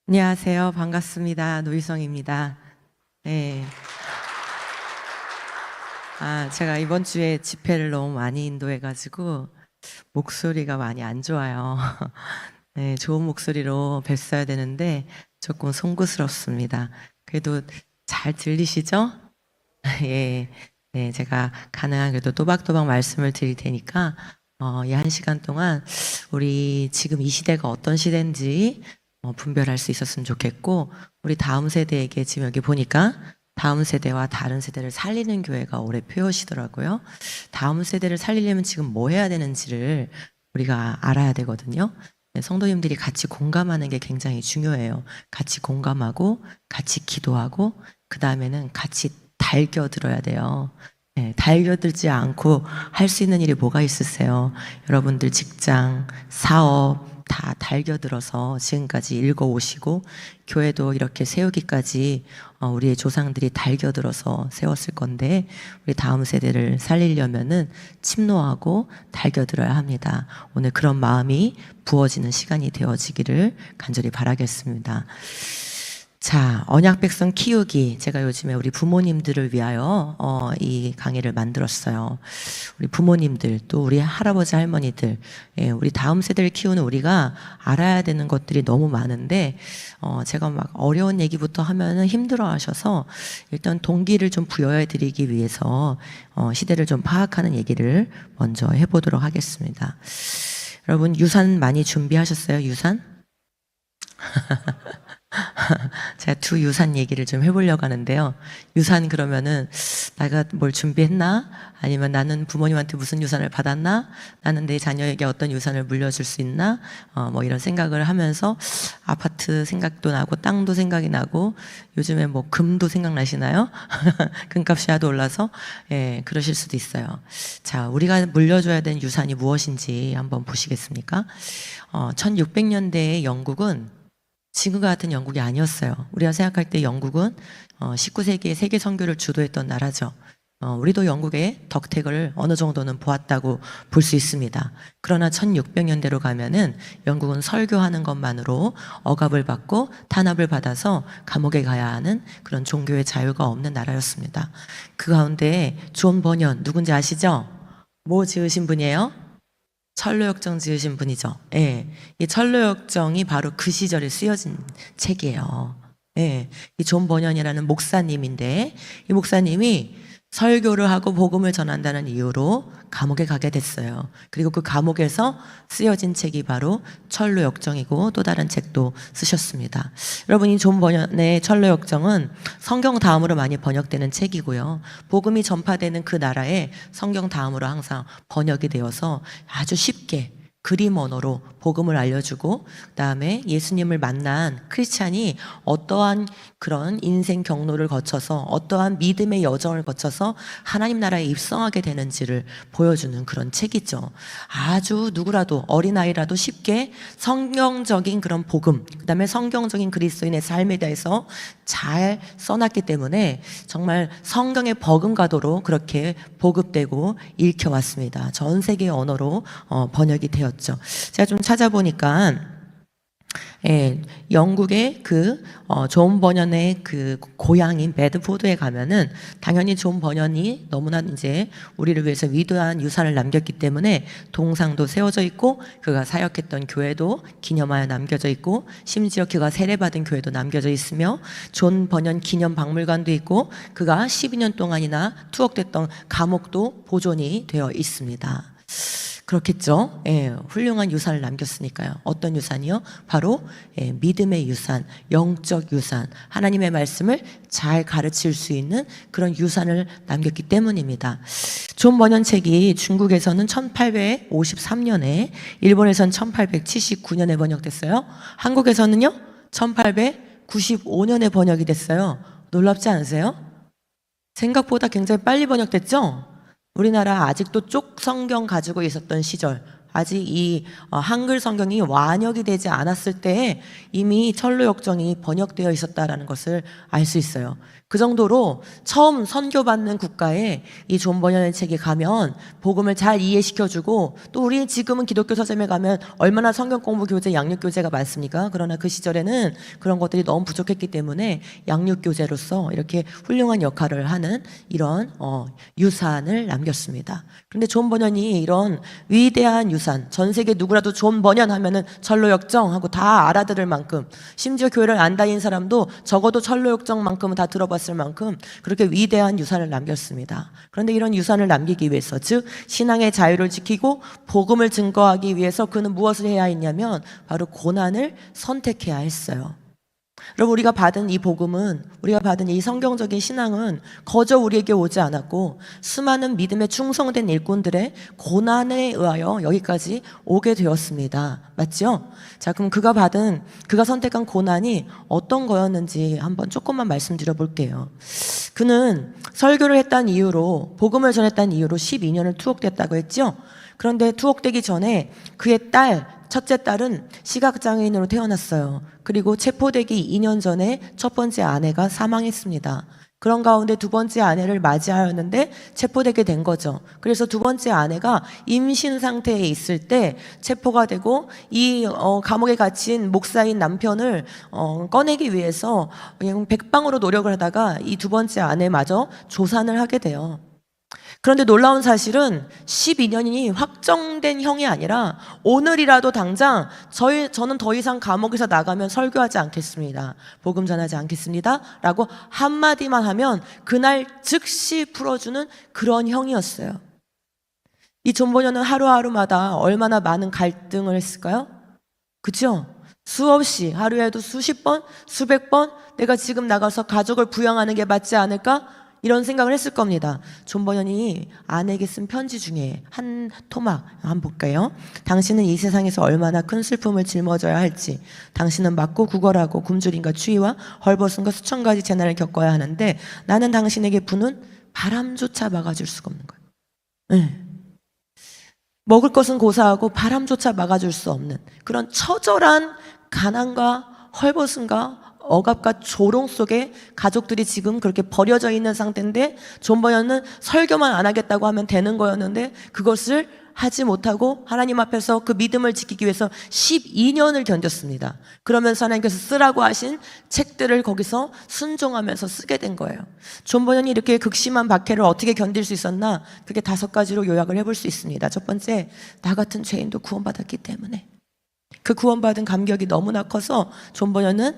안녕하세요. 반갑습니다. 노희성입니다. 네. 제가 이번 주에 집회를 너무 많이 인도해가지고 목소리가 많이 안 좋아요. 네, 좋은 목소리로 뵀어야 되는데 조금 송구스럽습니다. 그래도 잘 들리시죠? 예. 네, 제가 가능한 그래도 또박또박 말씀을 드릴 테니까 이 1시간 동안 우리 지금 이 시대가 어떤 시대인지 분별할 수 있었으면 좋겠고, 우리 다음 세대에게 지금 여기 보니까 다음 세대와 다른 세대를 살리는 교회가 올해 표어시더라고요. 다음 세대를 살리려면 지금 뭐 해야 되는지를 우리가 알아야 되거든요. 성도님들이 같이 공감하는 게 굉장히 중요해요. 같이 공감하고 같이 기도하고 그 다음에는 같이 달겨들어야 돼요. 네, 달겨들지 않고 할 수 있는 일이 뭐가 있으세요? 여러분들 직장, 사업 다 달겨들어서 지금까지 읽어오시고 교회도 이렇게 세우기까지 우리의 조상들이 달겨들어서 세웠을 건데, 우리 다음 세대를 살리려면은 침노하고 달겨들어야 합니다. 오늘 그런 마음이 부어지는 시간이 되어지기를 간절히 바라겠습니다. 자, 언약 백성 키우기. 제가 요즘에 우리 부모님들을 위하여 이 강의를 만들었어요. 우리 부모님들, 또 우리 할아버지 할머니들, 우리 다음 세대를 키우는 우리가 알아야 되는 것들이 너무 많은데 제가 막 어려운 얘기부터 하면은 힘들어하셔서 일단 동기를 좀 부여해 드리기 위해서 시대를 좀 파악하는 얘기를 먼저 해보도록 하겠습니다. 여러분, 유산 많이 준비하셨어요? 유산? 제가 두 유산 얘기를 좀 해보려고 하는데요. 유산 그러면은 내가 뭘 준비했나? 아니면 나는 부모님한테 무슨 유산을 받았나? 나는 내 자녀에게 어떤 유산을 물려줄 수 있나? 뭐 이런 생각을 하면서 아파트 생각도 나고 땅도 생각이 나고 요즘에 뭐 금도 생각나시나요? 금값이 하도 올라서 그러실 수도 있어요. 자, 우리가 물려줘야 되는 유산이 무엇인지 한번 보시겠습니까? 1600년대의 영국은 지금과 같은 영국이 아니었어요. 우리가 생각할 때 영국은 19세기에 세계 선교를 주도했던 나라죠. 우리도 영국의 덕택을 어느 정도는 보았다고 볼 수 있습니다. 그러나 1600년대로 가면은 영국은 설교하는 것만으로 억압을 받고 탄압을 받아서 감옥에 가야 하는 그런 종교의 자유가 없는 나라였습니다. 그 가운데 존 버년 누군지 아시죠? 뭐 지으신 분이에요? 철로역정 지으신 분이죠. 예. 이 철로역정이 바로 그 시절에 쓰여진 책이에요. 예. 이 존 버년이라는 목사님인데, 이 목사님이 설교를 하고 복음을 전한다는 이유로 감옥에 가게 됐어요. 그리고 그 감옥에서 쓰여진 책이 바로 철로역정이고 또 다른 책도 쓰셨습니다. 여러분, 이 존 버년의 철로역정은 성경 다음으로 많이 번역되는 책이고요. 복음이 전파되는 그 나라에 성경 다음으로 항상 번역이 되어서 아주 쉽게 그림 언어로 복음을 알려주고, 그다음에 예수님을 만난 크리스찬이 어떠한 그런 인생 경로를 거쳐서 어떠한 믿음의 여정을 거쳐서 하나님 나라에 입성하게 되는지를 보여주는 그런 책이죠. 아주 누구라도 어린아이라도 쉽게 성경적인 그런 복음, 그다음에 성경적인 그리스도인의 삶에 대해서 잘 써놨기 때문에 정말 성경의 버금가도록 그렇게 보급되고 읽혀왔습니다. 전 세계 언어로 번역이 되었죠. 제가 좀 찾아보니까 영국의 존 버년의 그 고향인 베드포드에 가면은 당연히 존 버년이 너무나 이제 우리를 위해서 위대한 유산을 남겼기 때문에 동상도 세워져 있고, 그가 사역했던 교회도 기념하여 남겨져 있고, 심지어 그가 세례받은 교회도 남겨져 있으며, 존 버년 기념 박물관도 있고, 그가 12년 동안이나 투옥됐던 감옥도 보존이 되어 있습니다. 그렇겠죠. 훌륭한 유산을 남겼으니까요. 어떤 유산이요? 바로 믿음의 유산, 영적 유산, 하나님의 말씀을 잘 가르칠 수 있는 그런 유산을 남겼기 때문입니다. 존 버년 책이 중국에서는 1853년에, 일본에서는 1879년에 번역됐어요. 한국에서는요 1895년에 번역이 됐어요. 놀랍지 않으세요? 생각보다 굉장히 빨리 번역됐죠? 우리나라 아직도 쪽 성경 가지고 있었던 시절, 아직 이 한글 성경이 완역이 되지 않았을 때에 이미 철로역정이 번역되어 있었다라는 것을 알 수 있어요. 그 정도로 처음 선교받는 국가에 이 존 버년의 책에 가면 복음을 잘 이해시켜주고, 또 우리 지금은 기독교 서점에 가면 얼마나 성경 공부 교재, 양육 교재가 많습니까? 그러나 그 시절에는 그런 것들이 너무 부족했기 때문에 양육 교재로서 이렇게 훌륭한 역할을 하는 이런 유산을 남겼습니다. 그런데 존 버년이 이런 위대한 유산, 전 세계 누구라도 존 버년 하면은 철로역정하고 다 알아들을 만큼, 심지어 교회를 안 다닌 사람도 적어도 철로역정만큼은 다 들어봤을 만큼 그렇게 위대한 유산을 남겼습니다. 그런데 이런 유산을 남기기 위해서, 즉 신앙의 자유를 지키고 복음을 증거하기 위해서 그는 무엇을 해야 했냐면 바로 고난을 선택해야 했어요. 여러분, 우리가 받은 이 복음은, 우리가 받은 이 성경적인 신앙은 거저 우리에게 오지 않았고 수많은 믿음에 충성된 일꾼들의 고난에 의하여 여기까지 오게 되었습니다. 맞죠? 자, 그럼 그가 선택한 고난이 어떤 거였는지 한번 조금만 말씀드려 볼게요. 그는 설교를 했다는 이유로, 복음을 전했다는 이유로 12년을 투옥됐다고 했죠? 그런데 투옥되기 전에 그의 첫째 딸은 시각장애인으로 태어났어요. 그리고 체포되기 2년 전에 첫 번째 아내가 사망했습니다. 그런 가운데 두 번째 아내를 맞이하였는데 체포되게 된 거죠. 그래서 두 번째 아내가 임신 상태에 있을 때 체포가 되고, 이 감옥에 갇힌 목사인 남편을 꺼내기 위해서 그냥 백방으로 노력을 하다가 이 두 번째 아내마저 조산을 하게 돼요. 그런데 놀라운 사실은 12년이 확정된 형이 아니라 오늘이라도 당장 저는 더 이상 감옥에서 나가면 설교하지 않겠습니다. 복음 전하지 않겠습니다. 라고 한마디만 하면 그날 즉시 풀어주는 그런 형이었어요. 이 존 버년은 하루하루마다 얼마나 많은 갈등을 했을까요? 그죠? 수없이, 하루에도 수십 번, 수백 번 내가 지금 나가서 가족을 부양하는 게 맞지 않을까? 이런 생각을 했을 겁니다. 존 버년이 아내에게 쓴 편지 중에 한 토막 한번 볼까요? 당신은 이 세상에서 얼마나 큰 슬픔을 짊어져야 할지, 당신은 맞고 구걸하고 굶주림과 추위와 헐벗음과 수천 가지 재난을 겪어야 하는데 나는 당신에게 부는 바람조차 막아줄 수가 없는 거예요. 네. 먹을 것은 고사하고 바람조차 막아줄 수 없는 그런 처절한 가난과 헐벗음과 억압과 조롱 속에 가족들이 지금 그렇게 버려져 있는 상태인데, 존 버년은 설교만 안 하겠다고 하면 되는 거였는데 그것을 하지 못하고 하나님 앞에서 그 믿음을 지키기 위해서 12년을 견뎠습니다. 그러면서 하나님께서 쓰라고 하신 책들을 거기서 순종하면서 쓰게 된 거예요. 존 버년이 이렇게 극심한 박해를 어떻게 견딜 수 있었나? 그게 5가지로 요약을 해볼 수 있습니다. 첫 번째, 나 같은 죄인도 구원받았기 때문에. 그 구원받은 감격이 너무나 커서 존 버년은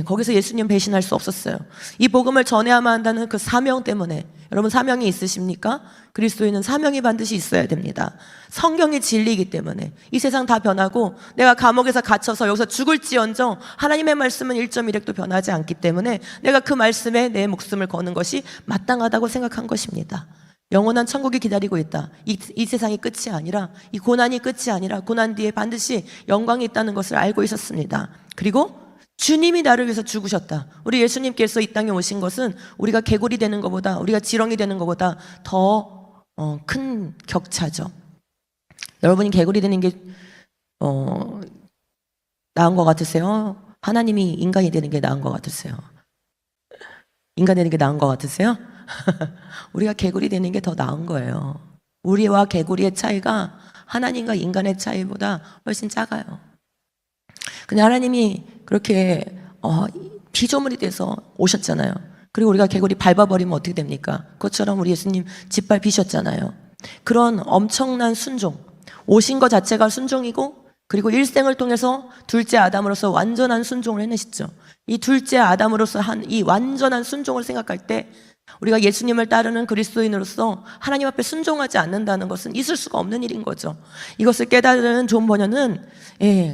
거기서 예수님 배신할 수 없었어요. 이 복음을 전해야만 한다는 그 사명 때문에. 여러분, 사명이 있으십니까? 그리스도인은 사명이 반드시 있어야 됩니다. 성경이 진리이기 때문에. 이 세상 다 변하고 내가 감옥에서 갇혀서 여기서 죽을지언정 하나님의 말씀은 1.1획도 변하지 않기 때문에 내가 그 말씀에 내 목숨을 거는 것이 마땅하다고 생각한 것입니다. 영원한 천국이 기다리고 있다. 이 세상이 끝이 아니라, 이 고난이 끝이 아니라 고난 뒤에 반드시 영광이 있다는 것을 알고 있었습니다. 그리고 주님이 나를 위해서 죽으셨다. 우리 예수님께서 이 땅에 오신 것은 우리가 개구리 되는 것보다, 우리가 지렁이 되는 것보다 더 큰 격차죠. 여러분이 개구리 되는 게 나은 것 같으세요? 하나님이 인간이 되는 게 나은 것 같으세요? 인간 되는 게 나은 것 같으세요? 우리가 개구리 되는 게 더 나은 거예요. 우리와 개구리의 차이가 하나님과 인간의 차이보다 훨씬 작아요. 근데 하나님이 그렇게 피조물이 돼서 오셨잖아요. 그리고 우리가 개구리 밟아버리면 어떻게 됩니까? 그것처럼 우리 예수님 짓밟히셨잖아요. 그런 엄청난 순종, 오신 것 자체가 순종이고, 그리고 일생을 통해서 둘째 아담으로서 완전한 순종을 해내시죠. 이 둘째 아담으로서 한 이 완전한 순종을 생각할 때 우리가 예수님을 따르는 그리스도인으로서 하나님 앞에 순종하지 않는다는 것은 있을 수가 없는 일인 거죠. 이것을 깨달은 존 버년은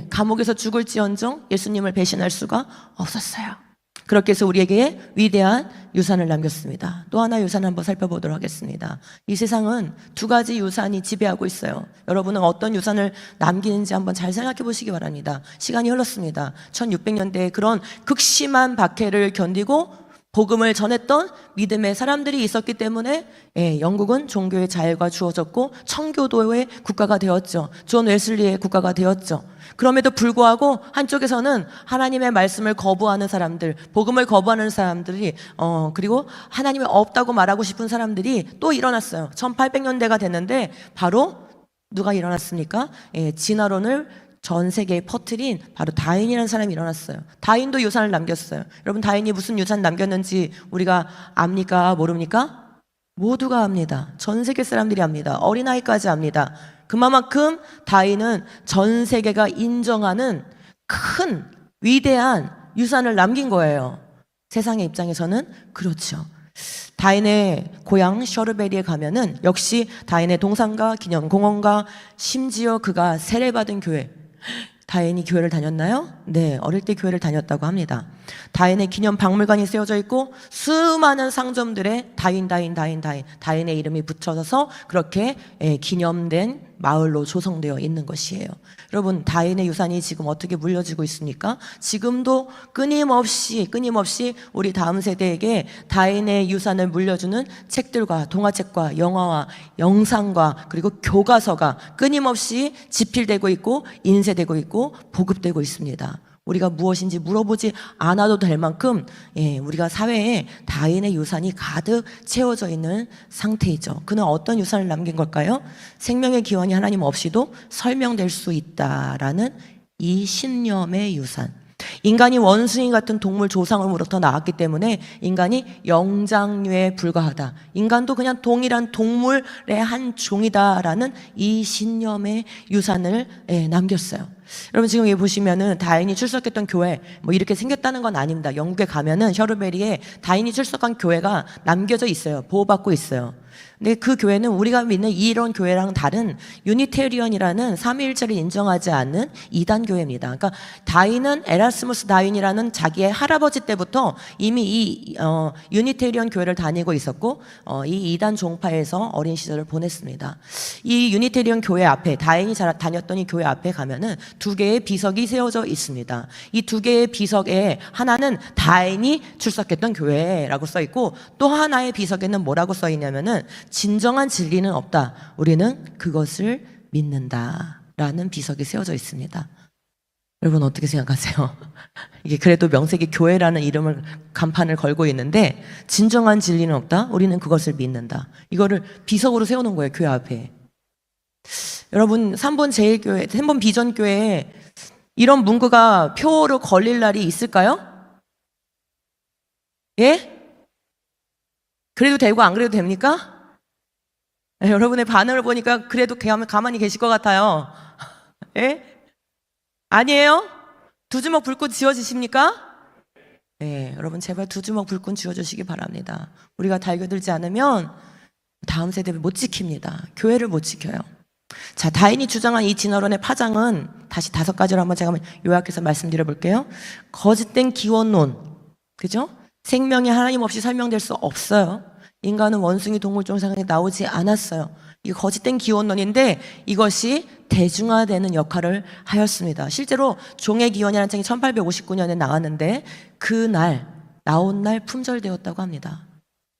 감옥에서 죽을지언정 예수님을 배신할 수가 없었어요. 그렇게 해서 우리에게 위대한 유산을 남겼습니다. 또 하나 유산을 한번 살펴보도록 하겠습니다. 이 세상은 2가지 유산이 지배하고 있어요. 여러분은 어떤 유산을 남기는지 한번 잘 생각해 보시기 바랍니다. 시간이 흘렀습니다. 1600년대에 그런 극심한 박해를 견디고 복음을 전했던 믿음의 사람들이 있었기 때문에 영국은 종교의 자유가 주어졌고 청교도의 국가가 되었죠. 존 웨슬리의 국가가 되었죠. 그럼에도 불구하고 한쪽에서는 하나님의 말씀을 거부하는 사람들, 복음을 거부하는 사람들이 그리고 하나님이 없다고 말하고 싶은 사람들이 또 일어났어요. 1800년대가 됐는데 바로 누가 일어났습니까? 진화론을 전 세계에 퍼뜨린 바로 다윈이라는 사람이 일어났어요. 다윈도 유산을 남겼어요. 여러분, 다윈이 무슨 유산 남겼는지 우리가 압니까? 모릅니까? 모두가 압니다. 전 세계 사람들이 압니다. 어린아이까지 압니다. 그만큼 다윈은 전 세계가 인정하는 큰 위대한 유산을 남긴 거예요. 세상의 입장에서는 그렇죠. 다윈의 고향 셔르베리에 가면은 역시 다윈의 동상과 기념공원과 심지어 그가 세례받은 교회, 다윈이 교회를 다녔나요? 네, 어릴 때 교회를 다녔다고 합니다. 다윈의 기념 박물관이 세워져 있고 수많은 상점들에 다윈의 이름이 붙여져서 그렇게 기념된 마을로 조성되어 있는 것이에요. 여러분, 다윈의 유산이 지금 어떻게 물려지고 있습니까? 지금도 끊임없이 우리 다음 세대에게 다윈의 유산을 물려주는 책들과 동화책과 영화와 영상과 그리고 교과서가 끊임없이 집필되고 있고 인쇄되고 있고 보급되고 있습니다. 우리가 무엇인지 물어보지 않아도 될 만큼 우리가 사회에 다윈의 유산이 가득 채워져 있는 상태이죠. 그는 어떤 유산을 남긴 걸까요? 생명의 기원이 하나님 없이도 설명될 수 있다라는 이 신념의 유산. 인간이 원숭이 같은 동물 조상으로부터 나왔기 때문에 인간이 영장류에 불과하다. 인간도 그냥 동일한 동물의 한 종이다라는 이 신념의 유산을 남겼어요. 여러분, 지금 여기 보시면은 다윈이 출석했던 교회 뭐 이렇게 생겼다는 건 아닙니다. 영국에 가면은 셔르베리에 다윈이 출석한 교회가 남겨져 있어요. 보호받고 있어요. 근데 그 교회는 우리가 믿는 이런 교회랑 다른 유니테리언이라는 삼위일체를 인정하지 않는 이단 교회입니다. 그러니까 다윈은 에라스무스 다윈이라는 자기의 할아버지 때부터 이미 이 유니테리언 교회를 다니고 있었고 이 이단 종파에서 어린 시절을 보냈습니다. 이 유니테리언 교회 앞에 다윈이 다녔던 이 교회 앞에 가면은 두 개의 비석이 세워져 있습니다. 이 두 개의 비석에 하나는 다윈이 출석했던 교회라고 써 있고 또 하나의 비석에는 뭐라고 써 있냐면은 진정한 진리는 없다. 우리는 그것을 믿는다라는 비석이 세워져 있습니다. 여러분, 어떻게 생각하세요? 이게 그래도 명색이 교회라는 이름을 간판을 걸고 있는데 진정한 진리는 없다. 우리는 그것을 믿는다. 이거를 비석으로 세우는 거예요, 교회 앞에. 여러분, 3번 제일교회, 3번 비전교회에 이런 문구가 표로 걸릴 날이 있을까요? 예? 그래도 되고 안 그래도 됩니까? 여러분의 반응을 보니까 그래도 가만히 계실 것 같아요. 예? 아니에요? 두 주먹 불꽃 지어지십니까? 네, 여러분 제발 두 주먹 불꽃 지어주시기 바랍니다. 우리가 달겨들지 않으면 다음 세대를 못 지킵니다. 교회를 못 지켜요. 자, 다윈이 주장한 이 진화론의 파장은 다시 5가지로 한번 제가 요약해서 말씀드려 볼게요. 거짓된 기원론, 그죠? 생명이 하나님 없이 설명될 수 없어요. 인간은 원숭이 동물 종상에 나오지 않았어요. 이 거짓된 기원론인데 이것이 대중화되는 역할을 하였습니다. 실제로 종의 기원이라는 책이 1859년에 나왔는데 그날 나온 날 품절되었다고 합니다.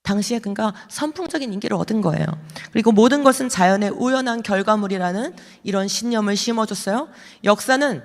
당시에 그러니까 선풍적인 인기를 얻은 거예요. 그리고 모든 것은 자연의 우연한 결과물이라는 이런 신념을 심어줬어요. 역사는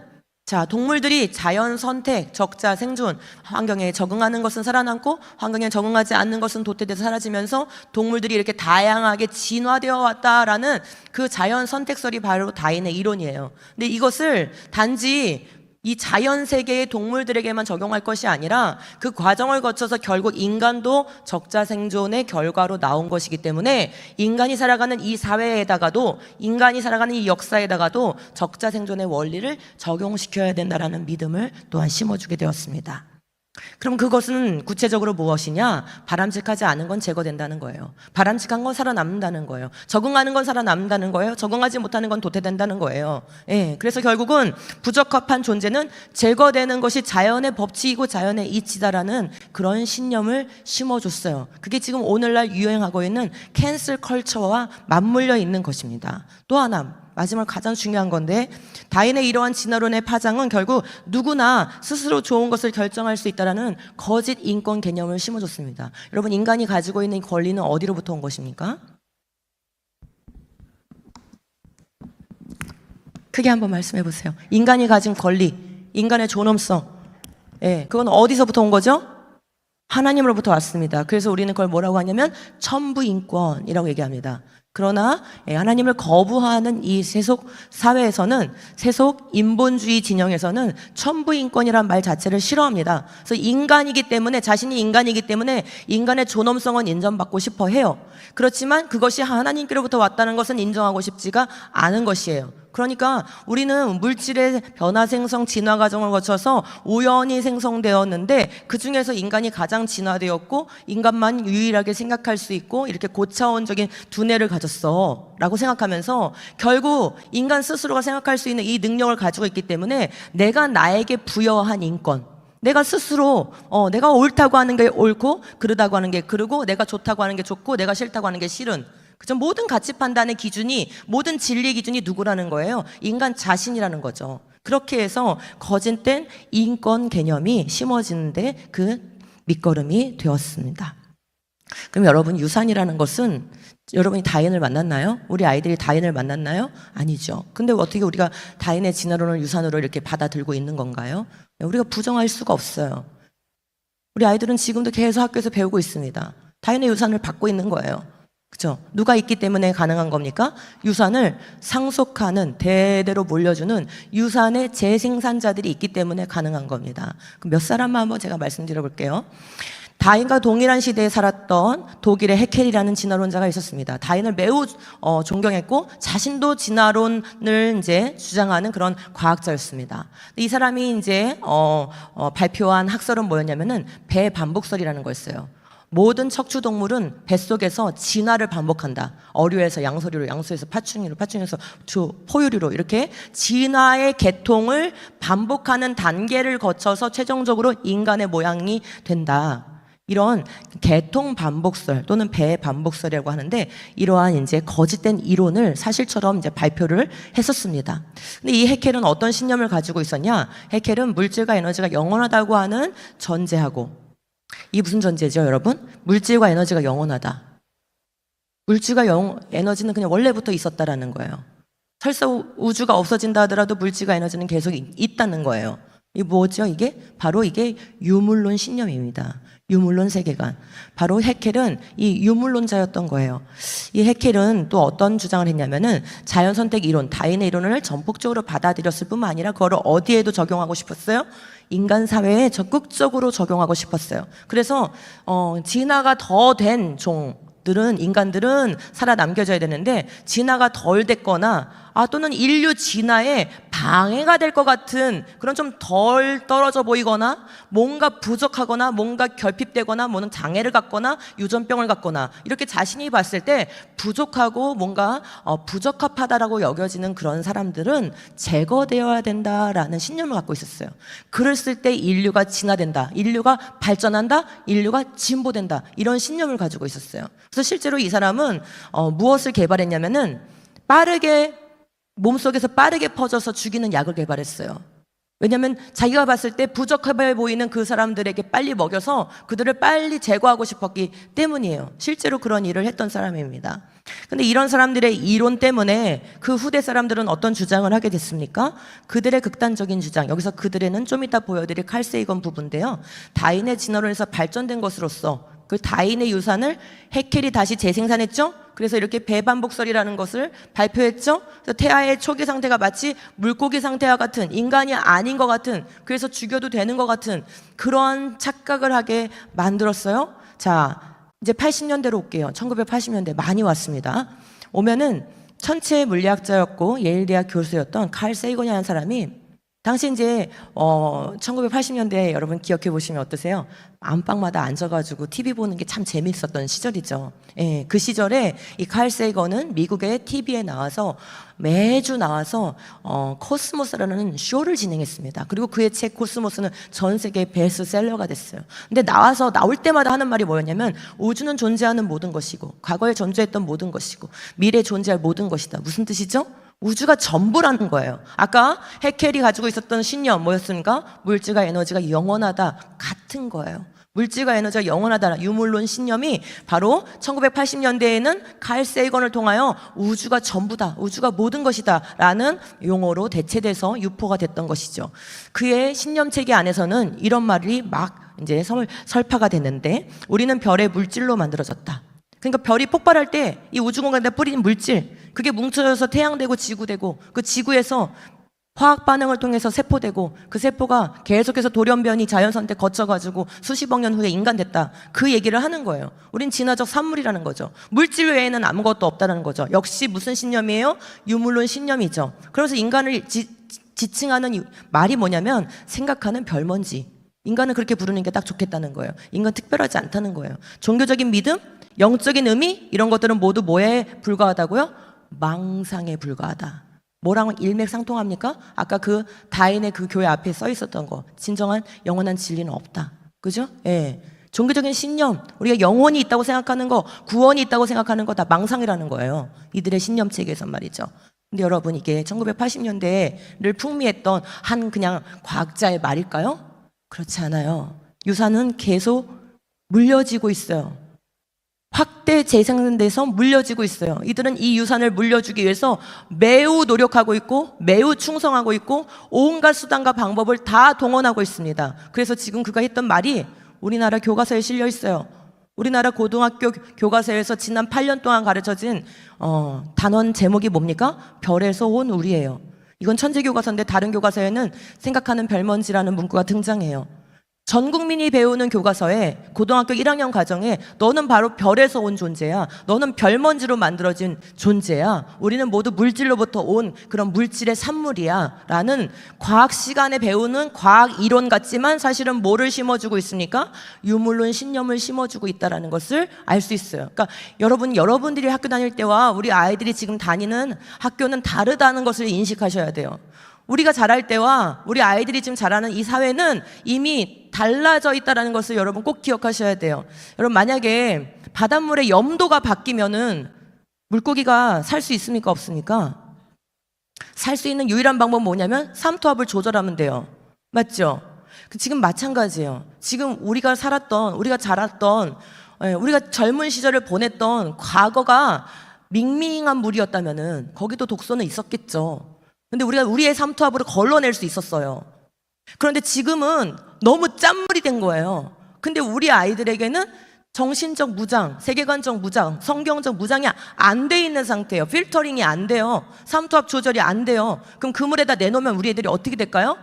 동물들이 자연 선택, 적자, 생존, 환경에 적응하는 것은 살아남고 환경에 적응하지 않는 것은 도태돼서 사라지면서 동물들이 이렇게 다양하게 진화되어 왔다라는 그 자연 선택설이 바로 다윈의 이론이에요. 근데 이것을 단지 이 자연 세계의 동물들에게만 적용할 것이 아니라 그 과정을 거쳐서 결국 인간도 적자 생존의 결과로 나온 것이기 때문에 인간이 살아가는 이 사회에다가도 인간이 살아가는 이 역사에다가도 적자 생존의 원리를 적용시켜야 된다라는 믿음을 또한 심어주게 되었습니다. 그럼 그것은 구체적으로 무엇이냐? 바람직하지 않은 건 제거된다는 거예요. 바람직한 건 살아남는다는 거예요. 적응하는 건 살아남는다는 거예요. 적응하지 못하는 건 도태된다는 거예요. 그래서 결국은 부적합한 존재는 제거되는 것이 자연의 법칙이고 자연의 이치다라는 그런 신념을 심어줬어요. 그게 지금 오늘날 유행하고 있는 캔슬 컬처와 맞물려 있는 것입니다. 또 하나 마지막 가장 중요한 건데, 다윈의 이러한 진화론의 파장은 결국 누구나 스스로 좋은 것을 결정할 수 있다라는 거짓 인권 개념을 심어줬습니다. 여러분, 인간이 가지고 있는 이 권리는 어디로부터 온 것입니까? 크게 한번 말씀해 보세요. 인간이 가진 권리, 인간의 존엄성, 그건 어디서부터 온 거죠? 하나님으로부터 왔습니다. 그래서 우리는 그걸 뭐라고 하냐면 천부인권이라고 얘기합니다. 그러나 하나님을 거부하는 이 세속 사회에서는, 세속 인본주의 진영에서는 천부인권이란 말 자체를 싫어합니다. 그래서 인간이기 때문에, 자신이 인간이기 때문에 인간의 존엄성은 인정받고 싶어 해요. 그렇지만 그것이 하나님께로부터 왔다는 것은 인정하고 싶지가 않은 것이에요. 그러니까 우리는 물질의 변화 생성 진화 과정을 거쳐서 우연히 생성되었는데, 그 중에서 인간이 가장 진화되었고 인간만 유일하게 생각할 수 있고 이렇게 고차원적인 두뇌를 가졌어 라고 생각하면서, 결국 인간 스스로가 생각할 수 있는 이 능력을 가지고 있기 때문에 내가 나에게 부여한 인권, 내가 스스로 내가 옳다고 하는 게 옳고 그르다고 하는 게 그르고, 내가 좋다고 하는 게 좋고 내가 싫다고 하는 게 싫은, 그죠? 모든 가치 판단의 기준이, 모든 진리 기준이 누구라는 거예요? 인간 자신이라는 거죠. 그렇게 해서 거짓된 인권 개념이 심어지는데 그 밑거름이 되었습니다. 그럼 여러분, 유산이라는 것은, 여러분이 다윈을 만났나요? 우리 아이들이 다윈을 만났나요? 아니죠. 근데 어떻게 우리가 다윈의 진화론을 유산으로 이렇게 받아들고 있는 건가요? 우리가 부정할 수가 없어요. 우리 아이들은 지금도 계속 학교에서 배우고 있습니다. 다윈의 유산을 받고 있는 거예요. 그렇죠? 누가 있기 때문에 가능한 겁니까? 유산을 상속하는, 대대로 물려주는 유산의 재생산자들이 있기 때문에 가능한 겁니다. 그럼 몇 사람만 한번 제가 말씀드려 볼게요. 다윈과 동일한 시대에 살았던 독일의 해켈이라는 진화론자가 있었습니다. 다윈을 매우 존경했고 자신도 진화론을 이제 주장하는 그런 과학자였습니다. 이 사람이 이제 발표한 학설은 뭐였냐면은 배반복설이라는 거였어요. 모든 척추동물은 뱃속에서 진화를 반복한다. 어류에서 양서류로, 양서에서 파충류로, 파충류에서 포유류로, 이렇게 진화의 계통을 반복하는 단계를 거쳐서 최종적으로 인간의 모양이 된다. 이런 계통 반복설 또는 배반복설이라고 하는데, 이러한 이제 거짓된 이론을 사실처럼 이제 발표를 했었습니다. 근데 이 해켈은 어떤 신념을 가지고 있었냐? 해켈은 물질과 에너지가 영원하다고 하는 전제하고, 이게 무슨 전제죠, 여러분? 물질과 에너지가 영원하다. 물질과 에너지는 그냥 원래부터 있었다라는 거예요. 설사 우주가 없어진다 하더라도 물질과 에너지는 계속 있다는 거예요. 이게 뭐죠? 이게 바로 이게 유물론 신념입니다. 유물론 세계관. 바로 해켈은 이 유물론자였던 거예요. 이 해켈은 또 어떤 주장을 했냐면은 자연선택 이론, 다윈의 이론을 전폭적으로 받아들였을 뿐만 아니라 그거를 어디에도 적용하고 싶었어요? 인간 사회에 적극적으로 적용하고 싶었어요. 그래서 진화가 더 된 종들은, 인간들은 살아남겨져야 되는데, 진화가 덜 됐거나 또는 인류 진화에 방해가 될 것 같은 그런 좀 덜 떨어져 보이거나 뭔가 부족하거나 뭔가 결핍되거나 뭐는 장애를 갖거나 유전병을 갖거나 이렇게 자신이 봤을 때 부족하고 뭔가 부적합하다라고 여겨지는 그런 사람들은 제거되어야 된다라는 신념을 갖고 있었어요. 그랬을 때 인류가 진화된다, 인류가 발전한다, 인류가 진보된다, 이런 신념을 가지고 있었어요. 그래서 실제로 이 사람은 무엇을 개발했냐면은 빠르게 몸속에서 빠르게 퍼져서 죽이는 약을 개발했어요. 왜냐하면 자기가 봤을 때 부적합해 보이는 그 사람들에게 빨리 먹여서 그들을 빨리 제거하고 싶었기 때문이에요. 실제로 그런 일을 했던 사람입니다. 근데 이런 사람들의 이론 때문에 그 후대 사람들은 어떤 주장을 하게 됐습니까? 그들의 극단적인 주장, 여기서 그들에는 좀 이따 보여드릴 칼 세이건 부부인데요, 다윈의 진화론에서 발전된 것으로서 그 다윈의 유산을 해켈이 다시 재생산했죠? 그래서 이렇게 배반복설이라는 것을 발표했죠? 그래서 태아의 초기 상태가 마치 물고기 상태와 같은, 인간이 아닌 것 같은, 그래서 죽여도 되는 것 같은 그런 착각을 하게 만들었어요. 자, 이제 80년대로 올게요. 1980년대 많이 왔습니다. 오면은 천체 물리학자였고 예일대학 교수였던 칼 세이건이라는 사람이, 당시 이제 1980년대 여러분 기억해 보시면 어떠세요? 안방마다 앉아가지고 TV 보는 게 참 재밌었던 시절이죠. 예, 그 시절에 이 칼 세이건은 미국의 TV에 나와서 매주 나와서 코스모스라는 쇼를 진행했습니다. 그리고 그의 책 코스모스는 전 세계 베스트셀러가 됐어요. 근데 나올 때마다 하는 말이 뭐였냐면, 우주는 존재하는 모든 것이고 과거에 존재했던 모든 것이고 미래에 존재할 모든 것이다. 무슨 뜻이죠? 우주가 전부라는 거예요. 아까 해켈이 가지고 있었던 신념 뭐였습니까? 물질과 에너지가 영원하다, 같은 거예요. 물질과 에너지가 영원하다, 유물론 신념이 바로 1980년대에는 칼 세이건을 통하여 우주가 전부다, 우주가 모든 것이다 라는 용어로 대체돼서 유포가 됐던 것이죠. 그의 신념체계 안에서는 이런 말이 막 이제 설파가 됐는데, 우리는 별의 물질로 만들어졌다. 그러니까 별이 폭발할 때 이 우주 공간에 뿌린 물질, 그게 뭉쳐져서 태양되고 지구되고, 그 지구에서 화학 반응을 통해서 세포되고, 그 세포가 계속해서 돌연변이 자연선택 거쳐가지고 수십억 년 후에 인간 됐다, 그 얘기를 하는 거예요. 우린 진화적 산물이라는 거죠. 물질 외에는 아무것도 없다는 거죠. 역시 무슨 신념이에요? 유물론 신념이죠. 그래서 인간을 지칭하는 말이 뭐냐면 생각하는 별먼지. 인간은 그렇게 부르는 게 딱 좋겠다는 거예요. 인간 특별하지 않다는 거예요. 종교적인 믿음, 영적인 의미, 이런 것들은 모두 뭐에 불과하다고요? 망상에 불과하다. 뭐랑 일맥상통합니까? 아까 그 다인의 그 교회 앞에 써 있었던 거, 진정한 영원한 진리는 없다. 그죠? 예. 종교적인 신념, 우리가 영혼이 있다고 생각하는 거, 구원이 있다고 생각하는 거 다 망상이라는 거예요. 이들의 신념 체계에선 말이죠. 근데 여러분, 이게 1980년대를 풍미했던 한 그냥 과학자의 말일까요? 그렇지 않아요. 유산은 계속 물려지고 있어요. 확대 재생돼서 물려지고 있어요. 이들은 이 유산을 물려주기 위해서 매우 노력하고 있고, 매우 충성하고 있고, 온갖 수단과 방법을 다 동원하고 있습니다. 그래서 지금 그가 했던 말이 우리나라 교과서에 실려 있어요. 우리나라 고등학교 교과서에서 지난 8년 동안 가르쳐진 단원 제목이 뭡니까? 별에서 온 우리예요. 이건 천재교과서인데 다른 교과서에는 생각하는 별먼지라는 문구가 등장해요. 전 국민이 배우는 교과서에 고등학교 1학년 과정에 너는 바로 별에서 온 존재야, 너는 별먼지로 만들어진 존재야, 우리는 모두 물질로부터 온 그런 물질의 산물이야 라는 과학 시간에 배우는 과학 이론 같지만 사실은 뭐를 심어주고 있습니까? 유물론 신념을 심어주고 있다는 것을 알 수 있어요. 그러니까 여러분들이 학교 다닐 때와 우리 아이들이 지금 다니는 학교는 다르다는 것을 인식하셔야 돼요. 우리가 자랄 때와 우리 아이들이 지금 자라는 이 사회는 이미 달라져 있다는 것을 여러분 꼭 기억하셔야 돼요. 여러분, 만약에 바닷물의 염도가 바뀌면은 물고기가 살 수 있습니까? 없습니까? 살 수 있는 유일한 방법은 뭐냐면 삼투압을 조절하면 돼요. 맞죠? 지금 마찬가지예요. 지금 우리가 살았던, 우리가 자랐던, 우리가 젊은 시절을 보냈던 과거가 밍밍한 물이었다면은 거기도 독소는 있었겠죠. 근데 우리가 우리의 삼투압으로 걸러낼 수 있었어요. 그런데 지금은 너무 짠물이 된 거예요. 근데 우리 아이들에게는 정신적 무장, 세계관적 무장, 성경적 무장이 안 돼 있는 상태예요. 필터링이 안 돼요. 삼투압 조절이 안 돼요. 그럼 그 물에다 내놓으면 우리 애들이 어떻게 될까요?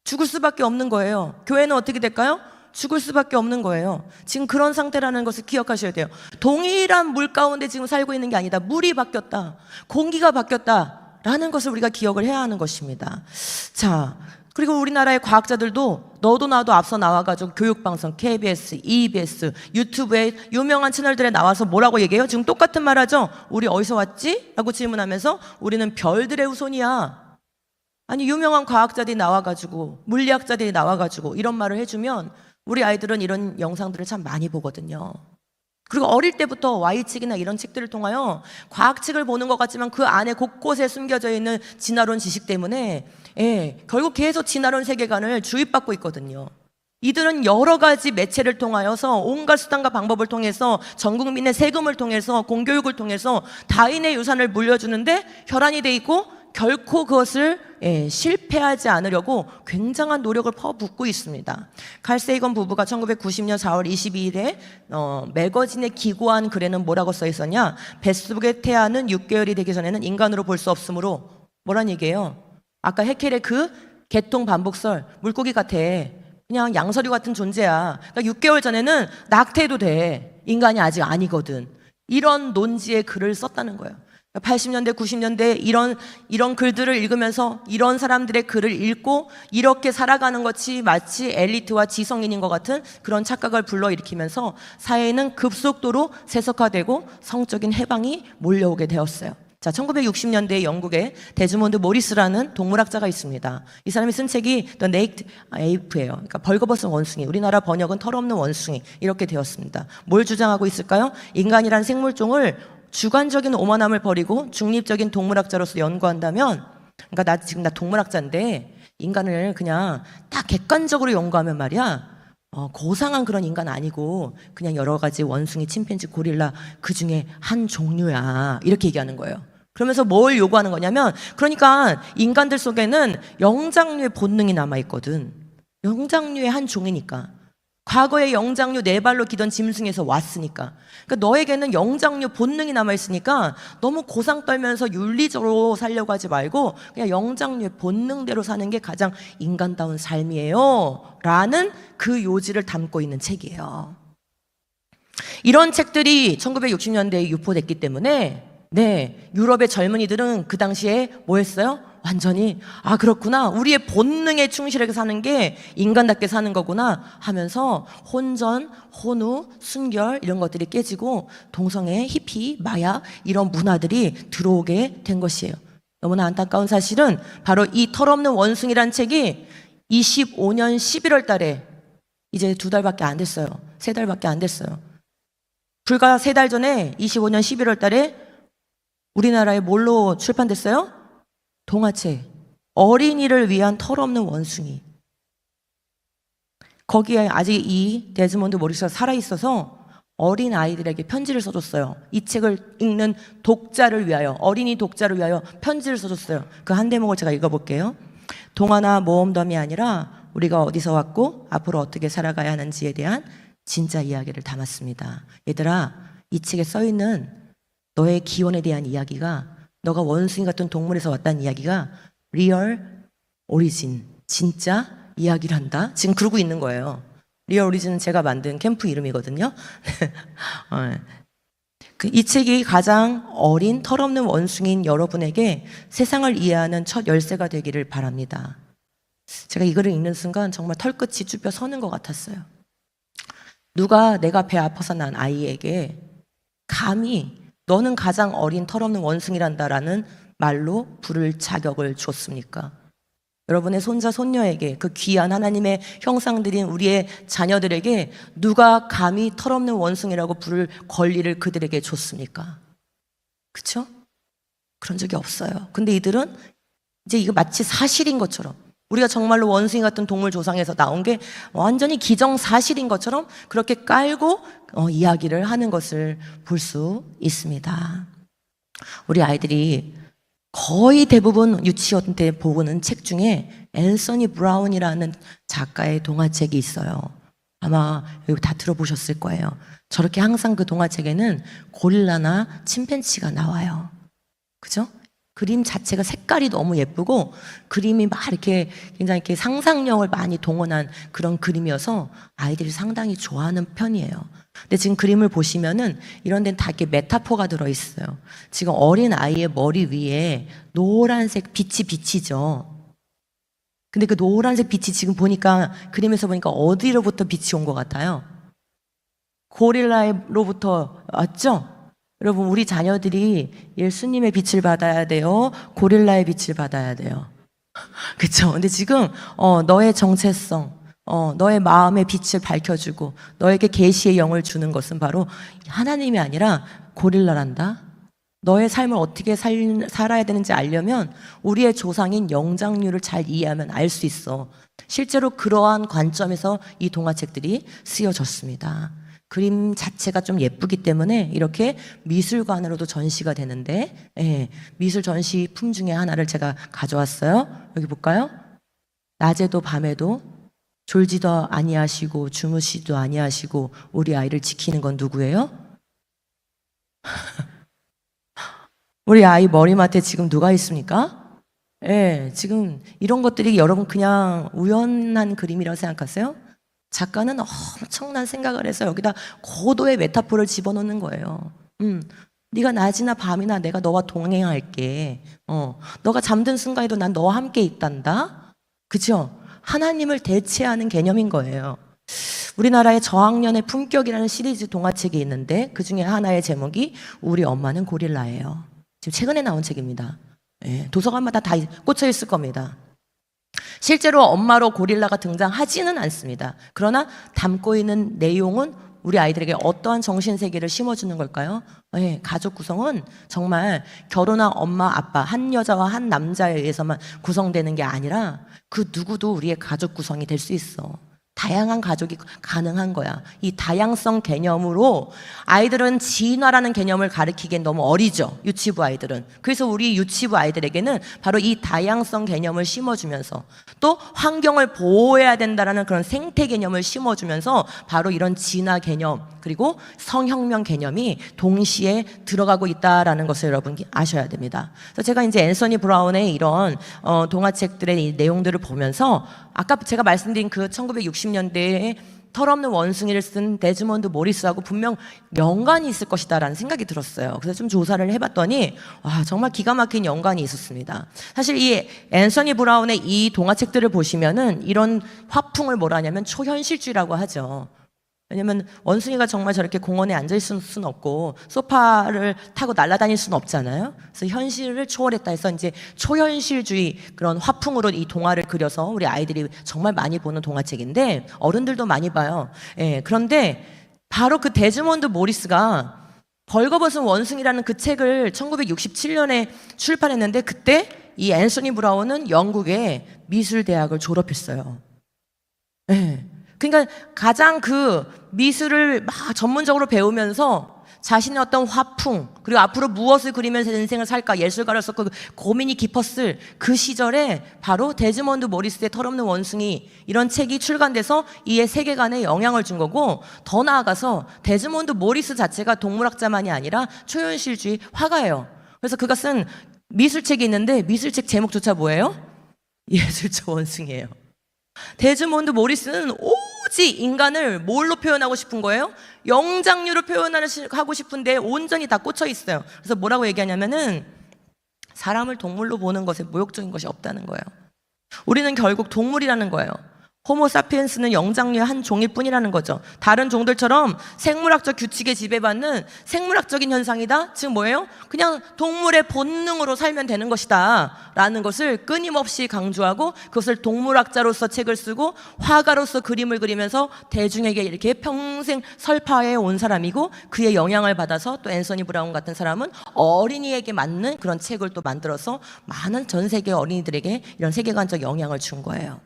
죽을 수밖에 없는 거예요. 교회는 어떻게 될까요? 죽을 수밖에 없는 거예요. 지금 그런 상태라는 것을 기억하셔야 돼요. 동일한 물 가운데 지금 살고 있는 게 아니다. 물이 바뀌었다, 공기가 바뀌었다 라는 것을 우리가 기억을 해야 하는 것입니다. 자, 그리고 우리나라의 과학자들도 너도 나도 앞서 나와가지고 교육방송, KBS, EBS, 유튜브에 유명한 채널들에 나와서 뭐라고 얘기해요? 지금 똑같은 말 하죠? 우리 어디서 왔지? 라고 질문하면서 우리는 별들의 후손이야. 아니, 유명한 과학자들이 나와가지고, 물리학자들이 나와가지고 이런 말을 해주면 우리 아이들은 이런 영상들을 참 많이 보거든요. 그리고 어릴 때부터 Y책이나 이런 책들을 통하여 과학책을 보는 것 같지만 그 안에 곳곳에 숨겨져 있는 진화론 지식 때문에 결국 계속 진화론 세계관을 주입받고 있거든요. 이들은 여러 가지 매체를 통하여서 온갖 수단과 방법을 통해서 전 국민의 세금을 통해서 공교육을 통해서 다인의 유산을 물려주는데 혈안이 돼 있고 결코 그것을 실패하지 않으려고 굉장한 노력을 퍼붓고 있습니다. 칼 세이건 부부가 1990년 4월 22일에 매거진에 기고한 글에는 뭐라고 써 있었냐? 뱃속의 태아는 6개월이 되기 전에는 인간으로 볼 수 없으므로, 뭐란 얘기예요? 아까 해켈의 그 개통 반복설, 물고기 같아, 그냥 양서류 같은 존재야, 그러니까 6개월 전에는 낙태해도 돼, 인간이 아직 아니거든, 이런 논지의 글을 썼다는 거예요. 80년대, 90년대 이런 글들을 읽으면서 이런 사람들의 글을 읽고 이렇게 살아가는 것이 마치 엘리트와 지성인인 것 같은 그런 착각을 불러일으키면서 사회는 급속도로 세속화되고 성적인 해방이 몰려오게 되었어요. 자, 1960년대 영국에 데즈몬드 모리스라는 동물학자가 있습니다. 이 사람이 쓴 책이 The Naked Ape예요. 그러니까 벌거벗은 원숭이, 우리나라 번역은 털없는 원숭이, 이렇게 되었습니다. 뭘 주장하고 있을까요? 인간이란 생물종을 주관적인 오만함을 버리고 중립적인 동물학자로서 연구한다면, 그러니까 나 동물학자인데 인간을 그냥 딱 객관적으로 연구하면 말이야, 고상한 그런 인간 아니고 그냥 여러 가지 원숭이, 침팬지, 고릴라 그 중에 한 종류야, 이렇게 얘기하는 거예요. 그러면서 뭘 요구하는 거냐면, 그러니까 인간들 속에는 영장류의 본능이 남아있거든. 영장류의 한 종이니까. 과거에 영장류 네 발로 기던 짐승에서 왔으니까. 그러니까 너에게는 영장류 본능이 남아있으니까 너무 고상 떨면서 윤리적으로 살려고 하지 말고 그냥 영장류의 본능대로 사는 게 가장 인간다운 삶이에요 라는 그 요지를 담고 있는 책이에요. 이런 책들이 1960년대에 유포됐기 때문에 유럽의 젊은이들은 그 당시에 뭐 했어요? 완전히 그렇구나, 우리의 본능에 충실하게 사는 게 인간답게 사는 거구나 하면서 혼전, 혼우, 순결 이런 것들이 깨지고 동성애, 히피, 마약 이런 문화들이 들어오게 된 것이에요. 너무나 안타까운 사실은 바로 이 털없는 원숭이란 책이 25년 11월 달에 이제 2달밖에 안 됐어요. 3달밖에 안 됐어요. 불과 3달 전에 25년 11월 달에 우리나라에 뭘로 출판됐어요? 동화책. 어린이를 위한 털없는 원숭이. 거기에 아직 이 데즈몬드 모리스가 살아있어서 어린 아이들에게 편지를 써줬어요. 이 책을 읽는 독자를 위하여, 어린이 독자를 위하여 편지를 써줬어요. 그 한 대목을 제가 읽어볼게요. 동화나 모험담이 아니라 우리가 어디서 왔고 앞으로 어떻게 살아가야 하는지에 대한 진짜 이야기를 담았습니다. 얘들아, 이 책에 써있는 너의 기원에 대한 이야기가, 너가 원숭이 같은 동물에서 왔다는 이야기가 리얼 오리진, 진짜 이야기를 한다. 지금 그러고 있는 거예요. 리얼 오리진은 제가 만든 캠프 이름이거든요. 이 책이 가장 어린 털없는 원숭이인 여러분에게 세상을 이해하는 첫 열쇠가 되기를 바랍니다. 제가 이 글을 읽는 순간 정말 털끝이 쭈뼛 서는 것 같았어요. 누가 내가 배 아파서 난 아이에게 감히 너는 가장 어린 털없는 원숭이란다라는 말로 부를 자격을 줬습니까? 여러분의 손자, 손녀에게, 그 귀한 하나님의 형상들인 우리의 자녀들에게 누가 감히 털없는 원숭이라고 부를 권리를 그들에게 줬습니까? 그쵸? 그런 적이 없어요. 근데 이들은 이제 이거 마치 사실인 것처럼, 우리가 정말로 원숭이 같은 동물 조상에서 나온 게 완전히 기정사실인 것처럼 그렇게 깔고 이야기를 하는 것을 볼 수 있습니다. 우리 아이들이 거의 대부분 유치원 때 보는 책 중에 앤서니 브라운이라는 작가의 동화책이 있어요. 아마 여기 다 들어보셨을 거예요. 저렇게 항상 그 동화책에는 고릴라나 침팬지가 나와요. 그죠? 그림 자체가 색깔이 너무 예쁘고 그림이 막 이렇게 굉장히 이렇게 상상력을 많이 동원한 그런 그림이어서 아이들이 상당히 좋아하는 편이에요. 근데 지금 그림을 보시면은 이런 데는 다 이렇게 메타포가 들어있어요. 지금 어린 아이의 머리 위에 노란색 빛이 비치죠. 근데 그 노란색 빛이 지금 보니까, 그림에서 보니까 어디로부터 빛이 온 것 같아요? 고릴라로부터 왔죠? 여러분, 우리 자녀들이 예수님의 빛을 받아야 돼요? 고릴라의 빛을 받아야 돼요? 그쵸? 근데 지금 너의 정체성, 너의 마음의 빛을 밝혀주고 너에게 계시의 영을 주는 것은 바로 하나님이 아니라 고릴라란다. 너의 삶을 어떻게 살아야 되는지 알려면 우리의 조상인 영장류를 잘 이해하면 알 수 있어. 실제로 그러한 관점에서 이 동화책들이 쓰여졌습니다. 그림 자체가 좀 예쁘기 때문에 이렇게 미술관으로도 전시가 되는데, 미술 전시품 중에 하나를 제가 가져왔어요. 여기 볼까요? 낮에도 밤에도 졸지도 아니하시고 주무시도 아니하시고 우리 아이를 지키는 건 누구예요? 우리 아이 머리맡에 지금 누가 있습니까? 지금 이런 것들이 여러분 그냥 우연한 그림이라고 생각하세요? 작가는 엄청난 생각을 해서 여기다 고도의 메타포를 집어넣는 거예요. 네가 낮이나 밤이나 내가 너와 동행할게. 너가 잠든 순간에도 난 너와 함께 있단다. 그죠? 하나님을 대체하는 개념인 거예요. 우리나라에 저학년의 품격이라는 시리즈 동화책이 있는데 그 중에 하나의 제목이 우리 엄마는 고릴라예요. 지금 최근에 나온 책입니다. 도서관마다 다 꽂혀 있을 겁니다. 실제로 엄마로 고릴라가 등장하지는 않습니다. 그러나 담고 있는 내용은 우리 아이들에게 어떠한 정신세계를 심어주는 걸까요? 네, 가족 구성은 정말 결혼한 엄마, 아빠, 한 여자와 한 남자에 의해서만 구성되는 게 아니라 그 누구도 우리의 가족 구성이 될 수 있어. 다양한 가족이 가능한 거야. 이 다양성 개념으로 아이들은 진화라는 개념을 가르치기엔 너무 어리죠. 유치부 아이들은. 그래서 우리 유치부 아이들에게는 바로 이 다양성 개념을 심어주면서 또 환경을 보호해야 된다라는 그런 생태 개념을 심어주면서 바로 이런 진화 개념 그리고 성혁명 개념이 동시에 들어가고 있다라는 것을 여러분 아셔야 됩니다. 그래서 제가 이제 앤서니 브라운의 이런 동화책들의 이 내용들을 보면서 아까 제가 말씀드린 그 1960년대에 털없는 원숭이를 쓴 데즈몬드 모리스하고 분명 연관이 있을 것이다라는 생각이 들었어요. 그래서 좀 조사를 해봤더니 와, 정말 기가 막힌 연관이 있었습니다. 사실 이 앤서니 브라운의 이 동화책들을 보시면은 이런 화풍을 뭐라 하냐면 초현실주의라고 하죠. 왜냐면 원숭이가 정말 저렇게 공원에 앉아있을 수는 없고 소파를 타고 날아다닐 수는 없잖아요. 그래서 현실을 초월했다 해서 이제 초현실주의 그런 화풍으로 이 동화를 그려서 우리 아이들이 정말 많이 보는 동화책인데 어른들도 많이 봐요. 예, 그런데 바로 그 데즈몬드 모리스가 벌거벗은 원숭이라는 그 책을 1967년에 출판했는데 그때 이 앤서니 브라운은 영국의 미술대학을 졸업했어요. 예. 그러니까 가장 그 미술을 막 전문적으로 배우면서 자신의 어떤 화풍 그리고 앞으로 무엇을 그리면서 인생을 살까 예술가로서 그 고민이 깊었을 그 시절에 바로 데즈몬드 모리스의 털없는 원숭이 이런 책이 출간돼서 이의 세계관에 영향을 준 거고 더 나아가서 데즈몬드 모리스 자체가 동물학자만이 아니라 초현실주의 화가예요. 그래서 그가 쓴 미술책이 있는데 미술책 제목조차 뭐예요? 예술적 원숭이에요. 데즈몬드 모리스는 오직 인간을 뭘로 표현하고 싶은 거예요? 영장류로 표현하고 싶은데 온전히 다 꽂혀 있어요. 그래서 뭐라고 얘기하냐면은 사람을 동물로 보는 것에 모욕적인 것이 없다는 거예요. 우리는 결국 동물이라는 거예요. 호모사피엔스는 영장류의 한 종일 뿐이라는 거죠. 다른 종들처럼 생물학적 규칙에 지배받는 생물학적인 현상이다? 즉 뭐예요? 그냥 동물의 본능으로 살면 되는 것이다 라는 것을 끊임없이 강조하고 그것을 동물학자로서 책을 쓰고 화가로서 그림을 그리면서 대중에게 이렇게 평생 설파해 온 사람이고 그의 영향을 받아서 또 앤서니 브라운 같은 사람은 어린이에게 맞는 그런 책을 또 만들어서 많은 전 세계 어린이들에게 이런 세계관적 영향을 준 거예요.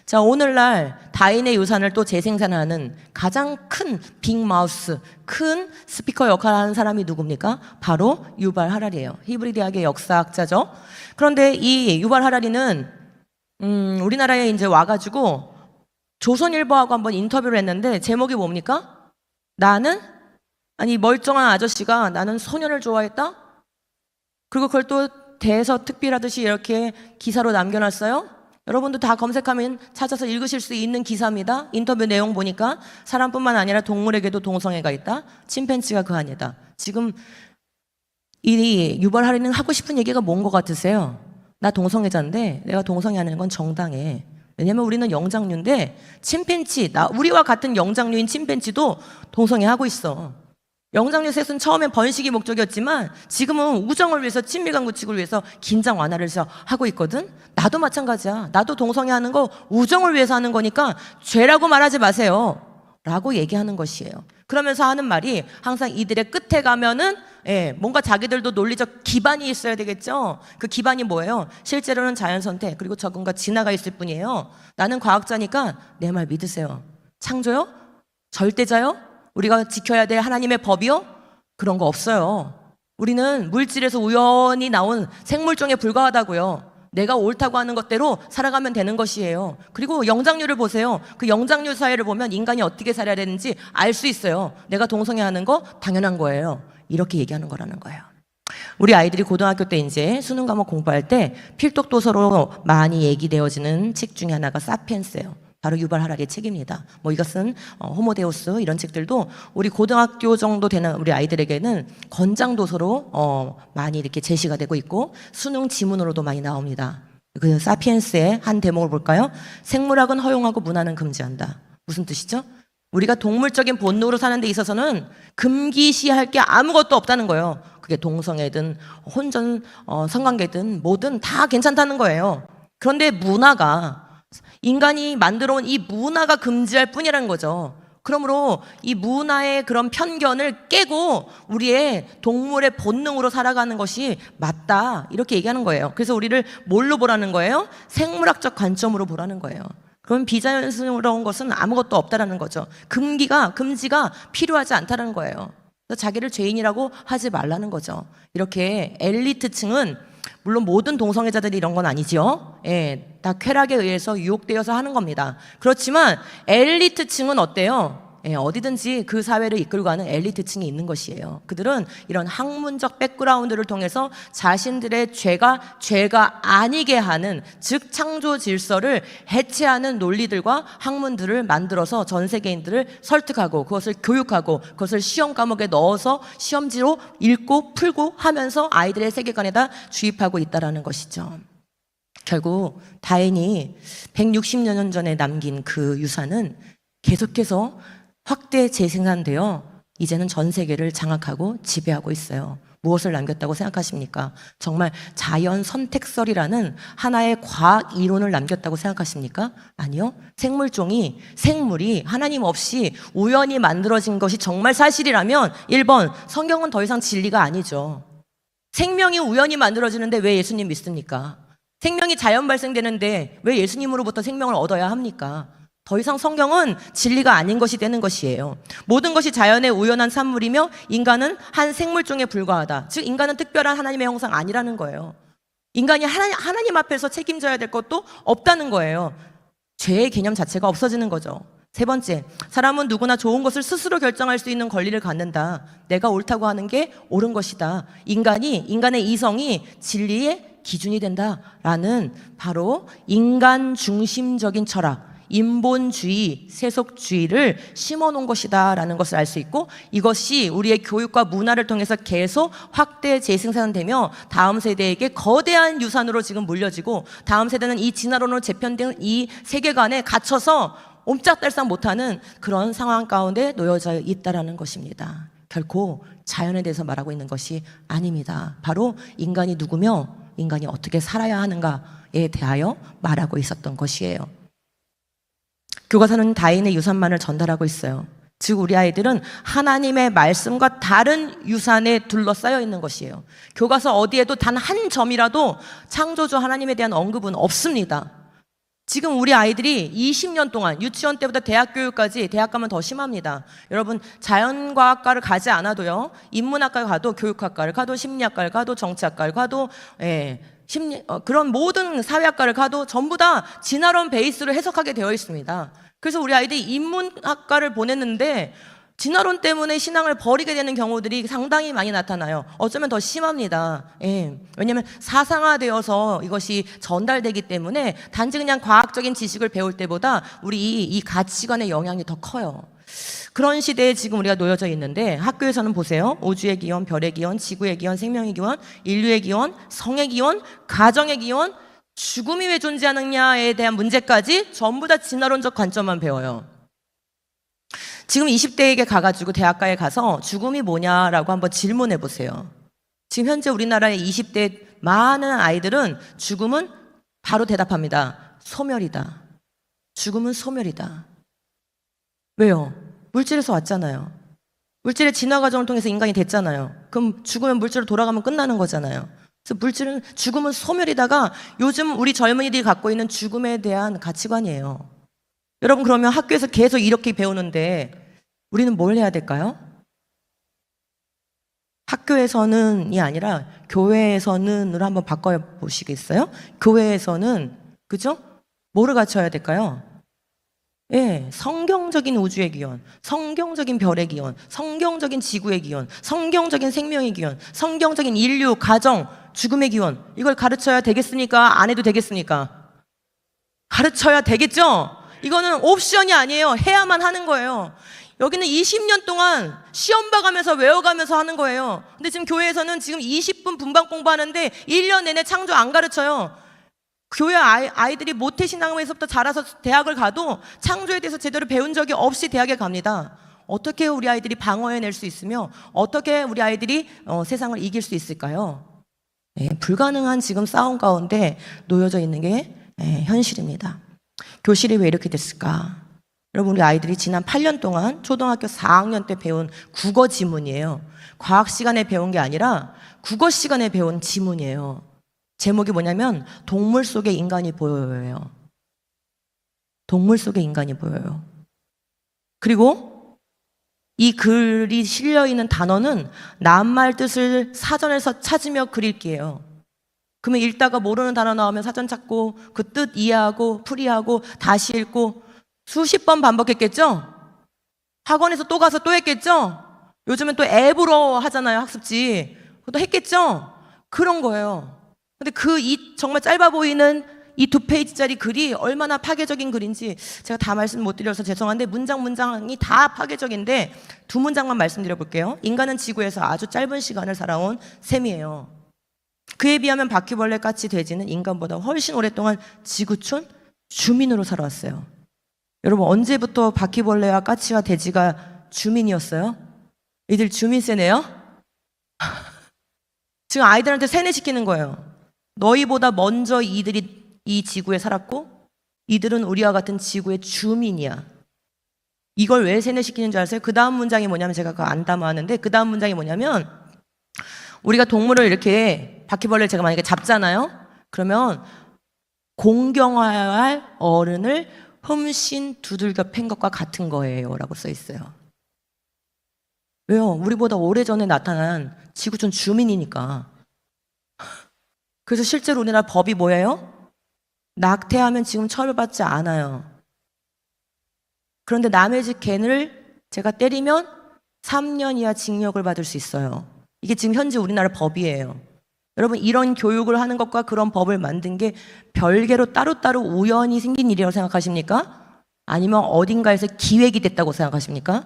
자, 오늘날 다인의 유산을 또 재생산하는 가장 큰 빅마우스, 큰 스피커 역할을 하는 사람이 누굽니까? 바로 유발 하라리예요. 히브리 대학의 역사학자죠. 그런데 이 유발 하라리는 우리나라에 이제 와가지고 조선일보하고 한번 인터뷰를 했는데 제목이 뭡니까? 아니 멀쩡한 아저씨가 나는 소년을 좋아했다? 그리고 그걸 또 대서특필하듯이 이렇게 기사로 남겨놨어요. 여러분도 다 검색하면 찾아서 읽으실 수 있는 기사입니다. 인터뷰 내용 보니까 사람뿐만 아니라 동물에게도 동성애가 있다. 침팬지가 그 아니다. 지금 이 유발 하리는 하고 싶은 얘기가 뭔 것 같으세요? 나 동성애자인데 내가 동성애하는 건 정당해. 왜냐면 우리는 영장류인데 침팬지, 우리와 같은 영장류인 침팬지도 동성애하고 있어. 영장류 셋은 처음엔 번식이 목적이었지만 지금은 우정을 위해서 친밀감 구축을 위해서 긴장 완화를 해서 하고 있거든. 나도 마찬가지야. 나도 동성애하는 거 우정을 위해서 하는 거니까 죄라고 말하지 마세요 라고 얘기하는 것이에요. 그러면서 하는 말이 항상 이들의 끝에 가면은 뭔가 자기들도 논리적 기반이 있어야 되겠죠. 그 기반이 뭐예요? 실제로는 자연선택 그리고 적응과 진화가 있을 뿐이에요. 나는 과학자니까 내 말 믿으세요. 창조요? 절대자요? 우리가 지켜야 될 하나님의 법이요? 그런 거 없어요. 우리는 물질에서 우연히 나온 생물종에 불과하다고요. 내가 옳다고 하는 것대로 살아가면 되는 것이에요. 그리고 영장류를 보세요. 그 영장류 사회를 보면 인간이 어떻게 살아야 되는지 알 수 있어요. 내가 동성애하는 거 당연한 거예요. 이렇게 얘기하는 거라는 거예요. 우리 아이들이 고등학교 때 이제 수능 과목 공부할 때 필독 도서로 많이 얘기되어지는 책 중에 하나가 사피엔스예요. 바로 유발 하라리의 책입니다. 뭐 이것은 호모데우스 이런 책들도 우리 고등학교 정도 되는 우리 아이들에게는 권장 도서로 많이 이렇게 제시가 되고 있고 수능 지문으로도 많이 나옵니다. 그 사피엔스의 한 대목을 볼까요? 생물학은 허용하고 문화는 금지한다. 무슨 뜻이죠? 우리가 동물적인 본능으로 사는 데 있어서는 금기시할 게 아무것도 없다는 거예요. 그게 동성애든 혼전 성관계든 뭐든 다 괜찮다는 거예요. 그런데 문화가 인간이 만들어 온 이 문화가 금지할 뿐이라는 거죠. 그러므로 이 문화의 그런 편견을 깨고 우리의 동물의 본능으로 살아가는 것이 맞다, 이렇게 얘기하는 거예요. 그래서 우리를 뭘로 보라는 거예요? 생물학적 관점으로 보라는 거예요. 그럼 비자연스러운 것은 아무것도 없다라는 거죠. 금지가 필요하지 않다라는 거예요. 그래서 자기를 죄인이라고 하지 말라는 거죠. 이렇게 엘리트층은, 물론 모든 동성애자들이 이런 건 아니죠. 예, 다 쾌락에 의해서 유혹되어서 하는 겁니다. 그렇지만 엘리트층은 어때요? 예, 어디든지 그 사회를 이끌고 가는 엘리트층이 있는 것이에요. 그들은 이런 학문적 백그라운드를 통해서 자신들의 죄가 아니게 하는, 즉 창조 질서를 해체하는 논리들과 학문들을 만들어서 전 세계인들을 설득하고 그것을 교육하고 그것을 시험 과목에 넣어서 시험지로 읽고 풀고 하면서 아이들의 세계관에다 주입하고 있다는 것이죠. 결국 다행히 160여 년 전에 남긴 그 유산은 계속해서 확대 재생산되어 이제는 전 세계를 장악하고 지배하고 있어요. 무엇을 남겼다고 생각하십니까? 정말 자연 선택설이라는 하나의 과학 이론을 남겼다고 생각하십니까? 아니요. 생물이 하나님 없이 우연히 만들어진 것이 정말 사실이라면 1번, 성경은 더 이상 진리가 아니죠. 생명이 우연히 만들어지는데 왜 예수님 믿습니까? 생명이 자연 발생되는데 왜 예수님으로부터 생명을 얻어야 합니까? 더 이상 성경은 진리가 아닌 것이 되는 것이에요. 모든 것이 자연의 우연한 산물이며 인간은 한 생물종에 불과하다. 즉 인간은 특별한 하나님의 형상 아니라는 거예요. 인간이 하나님 앞에서 책임져야 될 것도 없다는 거예요. 죄의 개념 자체가 없어지는 거죠. 세 번째, 사람은 누구나 좋은 것을 스스로 결정할 수 있는 권리를 갖는다. 내가 옳다고 하는 게 옳은 것이다. 인간의 이성이 진리의 기준이 된다라는 바로 인간 중심적인 철학, 인본주의, 세속주의를 심어놓은 것이다라는 것을 알 수 있고, 이것이 우리의 교육과 문화를 통해서 계속 확대 재생산되며 다음 세대에게 거대한 유산으로 지금 물려지고, 다음 세대는 이 진화론으로 재편된 이 세계관에 갇혀서 옴짝달싹 못하는 그런 상황 가운데 놓여져 있다라는 것입니다. 결코 자연에 대해서 말하고 있는 것이 아닙니다. 바로 인간이 누구며 인간이 어떻게 살아야 하는가에 대하여 말하고 있었던 것이에요. 교과서는 다인의 유산만을 전달하고 있어요. 즉 우리 아이들은 하나님의 말씀과 다른 유산에 둘러싸여 있는 것이에요. 교과서 어디에도 단 한 점이라도 창조주 하나님에 대한 언급은 없습니다. 지금 우리 아이들이 20년 동안 유치원 때부터 대학 교육까지, 대학 가면 더 심합니다. 여러분 자연과학과를 가지 않아도요, 인문학과를 가도, 교육학과를 가도, 심리학과를 가도, 정치학과를 가도, 그런 모든 사회학과를 가도 전부 다 진화론 베이스로 해석하게 되어 있습니다. 그래서 우리 아이들이 인문학과를 보냈는데 진화론 때문에 신앙을 버리게 되는 경우들이 상당히 많이 나타나요. 어쩌면 더 심합니다. 왜냐하면 사상화되어서 이것이 전달되기 때문에 단지 그냥 과학적인 지식을 배울 때보다 우리 이 가치관의 영향이 더 커요. 그런 시대에 지금 우리가 놓여져 있는데, 학교에서는 보세요. 우주의 기원, 별의 기원, 지구의 기원, 생명의 기원, 인류의 기원, 성의 기원, 가정의 기원, 죽음이 왜 존재하느냐에 대한 문제까지 전부 다 진화론적 관점만 배워요. 지금 20대에게 가가지고 대학가에 가서 죽음이 뭐냐라고 한번 질문해 보세요. 지금 현재 우리나라의 20대 많은 아이들은 죽음은 바로 대답합니다. 소멸이다. 죽음은 소멸이다. 왜요? 물질에서 왔잖아요. 물질의 진화 과정을 통해서 인간이 됐잖아요. 그럼 죽으면 물질로 돌아가면 끝나는 거잖아요. 그래서 죽음은 소멸이다가 요즘 우리 젊은이들이 갖고 있는 죽음에 대한 가치관이에요. 여러분 그러면 학교에서 계속 이렇게 배우는데 우리는 뭘 해야 될까요? 학교에서는이 아니라 교회에서는으로 한번 바꿔보시겠어요? 교회에서는, 그죠? 뭐를 갖춰야 될까요? 성경적인 우주의 기원, 성경적인 별의 기원, 성경적인 지구의 기원, 성경적인 생명의 기원, 성경적인 인류, 가정, 죽음의 기원, 이걸 가르쳐야 되겠습니까? 안 해도 되겠습니까? 가르쳐야 되겠죠? 이거는 옵션이 아니에요. 해야만 하는 거예요. 여기는 20년 동안 시험 봐가면서 외워가면서 하는 거예요. 근데 지금 교회에서는 지금 20분 분반 공부하는데 1년 내내 창조 안 가르쳐요. 교회 아이들이 모태신앙에서부터 자라서 대학을 가도 창조에 대해서 제대로 배운 적이 없이 대학에 갑니다. 어떻게 우리 아이들이 방어해낼 수 있으며 어떻게 우리 아이들이 세상을 이길 수 있을까요? 불가능한 지금 싸움 가운데 놓여져 있는 게 현실입니다. 교실이 왜 이렇게 됐을까? 여러분, 우리 아이들이 지난 8년 동안 초등학교 4학년 때 배운 국어 지문이에요. 과학 시간에 배운 게 아니라 국어 시간에 배운 지문이에요. 제목이 뭐냐면 동물 속에 인간이 보여요. 동물 속에 인간이 보여요. 그리고 이 글이 실려있는 단어는 낱말 뜻을 사전에서 찾으며 그릴게요. 그러면 읽다가 모르는 단어 나오면 사전 찾고 그 뜻 이해하고 풀이하고 다시 읽고 수십 번 반복했겠죠? 학원에서 또 가서 또 했겠죠? 요즘은 또 앱으로 하잖아요, 학습지. 그것도 했겠죠? 그런 거예요. 근데 정말 짧아 보이는 이 2페이지짜리 글이 얼마나 파괴적인 글인지 제가 다 말씀 못 드려서 죄송한데 문장이 다 파괴적인데 2문장만 말씀드려 볼게요. 인간은 지구에서 아주 짧은 시간을 살아온 셈이에요. 그에 비하면 바퀴벌레, 까치, 돼지는 인간보다 훨씬 오랫동안 지구촌 주민으로 살아왔어요. 여러분, 언제부터 바퀴벌레와 까치와 돼지가 주민이었어요? 이들 주민세네요? 지금 아이들한테 세뇌시키는 거예요. 너희보다 먼저 이들이 이 지구에 살았고 이들은 우리와 같은 지구의 주민이야. 이걸 왜 세뇌시키는 줄 아세요? 그 다음 문장이 뭐냐면, 제가 그거 안 담아왔는데 그 다음 문장이 뭐냐면, 우리가 동물을 이렇게 바퀴벌레를 제가 만약에 잡잖아요. 그러면 공경해야 할 어른을 흠씬 두들겨 팬 것과 같은 거예요 라고 써 있어요. 왜요? 우리보다 오래전에 나타난 지구촌 주민이니까. 그래서 실제로 우리나라 법이 뭐예요? 낙태하면 지금 처벌받지 않아요. 그런데 남의 집 개를 제가 때리면 3년 이하 징역을 받을 수 있어요. 이게 지금 현재 우리나라 법이에요. 여러분, 이런 교육을 하는 것과 그런 법을 만든 게 별개로 따로따로 우연히 생긴 일이라고 생각하십니까? 아니면 어딘가에서 기획이 됐다고 생각하십니까?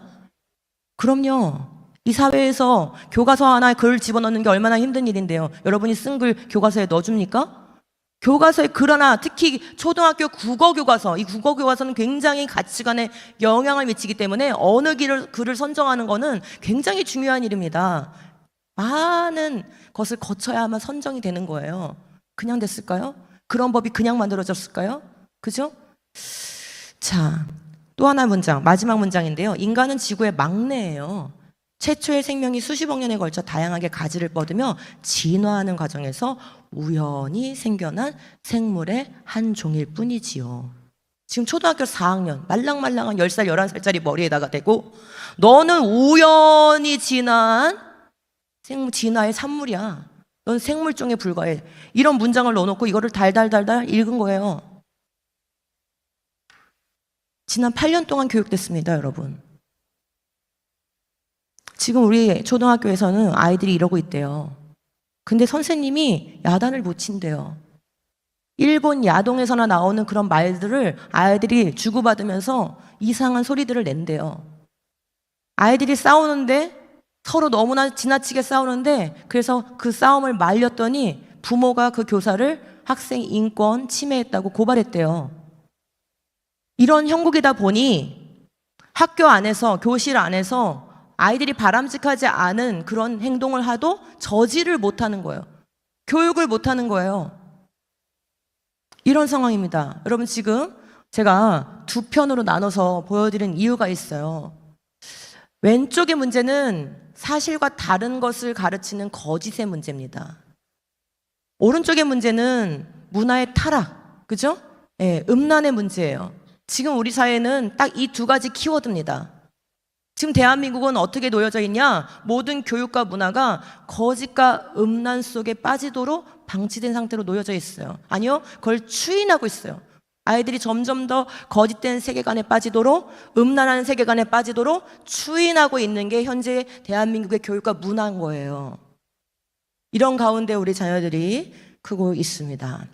그럼요. 이 사회에서 교과서 하나에 글 집어넣는 게 얼마나 힘든 일인데요. 여러분이 쓴 글 교과서에 넣어줍니까? 교과서에 글 하나, 특히 초등학교 국어 교과서, 이 국어 교과서는 굉장히 가치관에 영향을 미치기 때문에 어느 글을 선정하는 거는 굉장히 중요한 일입니다. 많은 것을 거쳐야만 선정이 되는 거예요. 그냥 됐을까요? 그런 법이 그냥 만들어졌을까요? 그죠? 자, 또 하나 문장, 마지막 문장인데요. 인간은 지구의 막내예요. 최초의 생명이 수십억 년에 걸쳐 다양하게 가지를 뻗으며 진화하는 과정에서 우연히 생겨난 생물의 한 종일 뿐이지요. 지금 초등학교 4학년, 말랑말랑한 10살, 11살짜리 머리에다가 대고 너는 우연히 진화한 진화의 산물이야. 넌 생물종에 불과해. 이런 문장을 넣어놓고 이거를 달달달달 읽은 거예요. 지난 8년 동안 교육됐습니다, 여러분. 지금 우리 초등학교에서는 아이들이 이러고 있대요. 근데 선생님이 야단을 못 친대요. 일본 야동에서나 나오는 그런 말들을 아이들이 주고받으면서 이상한 소리들을 낸대요. 아이들이 싸우는데 서로 너무나 지나치게 싸우는데, 그래서 그 싸움을 말렸더니 부모가 그 교사를 학생 인권 침해했다고 고발했대요. 이런 형국이다 보니 학교 안에서, 교실 안에서 아이들이 바람직하지 않은 그런 행동을 하도 저지를 못하는 거예요. 교육을 못하는 거예요. 이런 상황입니다. 여러분, 지금 제가 2편으로 나눠서 보여드린 이유가 있어요. 왼쪽의 문제는 사실과 다른 것을 가르치는 거짓의 문제입니다. 오른쪽의 문제는 문화의 타락, 그죠? 예, 음란의 문제예요. 지금 우리 사회는 딱 이 2가지 키워드입니다. 지금 대한민국은 어떻게 놓여져 있냐? 모든 교육과 문화가 거짓과 음란 속에 빠지도록 방치된 상태로 놓여져 있어요. 아니요, 그걸 추인하고 있어요. 아이들이 점점 더 거짓된 세계관에 빠지도록, 음란한 세계관에 빠지도록 추인하고 있는 게 현재 대한민국의 교육과 문화인 거예요. 이런 가운데 우리 자녀들이 크고 있습니다.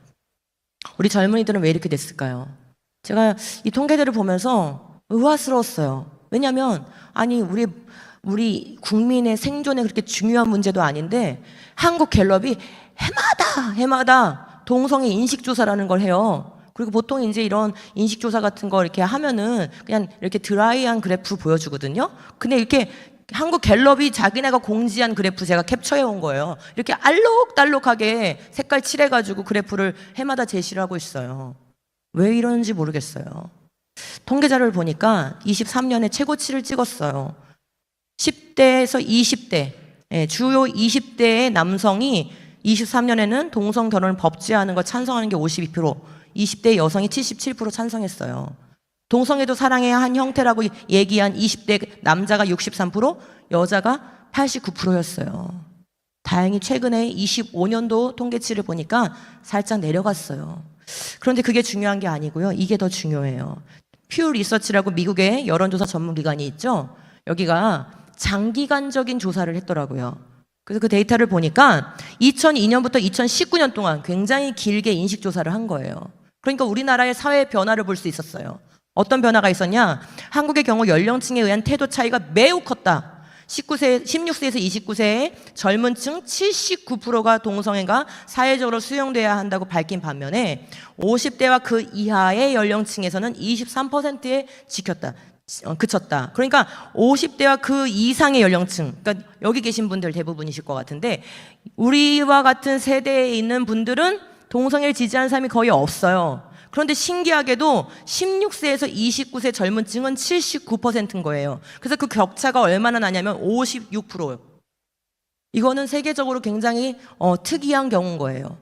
우리 젊은이들은 왜 이렇게 됐을까요? 제가 이 통계들을 보면서 의아스러웠어요. 왜냐하면 아니 우리 국민의 생존에 그렇게 중요한 문제도 아닌데 한국 갤럽이 해마다 동성애 인식조사라는 걸 해요. 그리고 보통 이제 이런 인식조사 같은 거 이렇게 하면은 그냥 이렇게 드라이한 그래프 보여주거든요. 근데 이렇게 한국 갤럽이 자기네가 공지한 그래프 제가 캡처해 온 거예요. 이렇게 알록달록하게 색깔 칠해가지고 그래프를 해마다 제시를 하고 있어요. 왜 이러는지 모르겠어요. 통계자료를 보니까 23년에 최고치를 찍었어요. 10대에서 20대, 주요 20대의 남성이 23년에는 동성 결혼을 법제화하는 걸 찬성하는 게 52%, 20대 여성이 77% 찬성했어요. 동성애도 사랑의 한 형태라고 얘기한 20대 남자가 63%, 여자가 89%였어요. 다행히 최근에 25년도 통계치를 보니까 살짝 내려갔어요. 그런데 그게 중요한 게 아니고요. 이게 더 중요해요. 퓨 리서치라고 미국의 여론조사 전문기관이 있죠. 여기가 장기간적인 조사를 했더라고요. 그래서 그 데이터를 보니까 2002년부터 2019년 동안 굉장히 길게 인식조사를 한 거예요. 그러니까 우리나라의 사회 변화를 볼 수 있었어요. 어떤 변화가 있었냐? 한국의 경우 연령층에 의한 태도 차이가 매우 컸다. 16세에서 29세의 젊은 층 79%가 동성애가 사회적으로 수용돼야 한다고 밝힌 반면에 50대와 그 이하의 연령층에서는 23%에 그쳤다. 그러니까 50대와 그 이상의 연령층, 그러니까 여기 계신 분들 대부분이실 것 같은데 우리와 같은 세대에 있는 분들은 동성애를 지지하는 사람이 거의 없어요. 그런데 신기하게도 16세에서 29세 젊은 층은 79%인 거예요. 그래서 그 격차가 얼마나 나냐면 56%예요. 이거는 세계적으로 굉장히 특이한 경우인 거예요.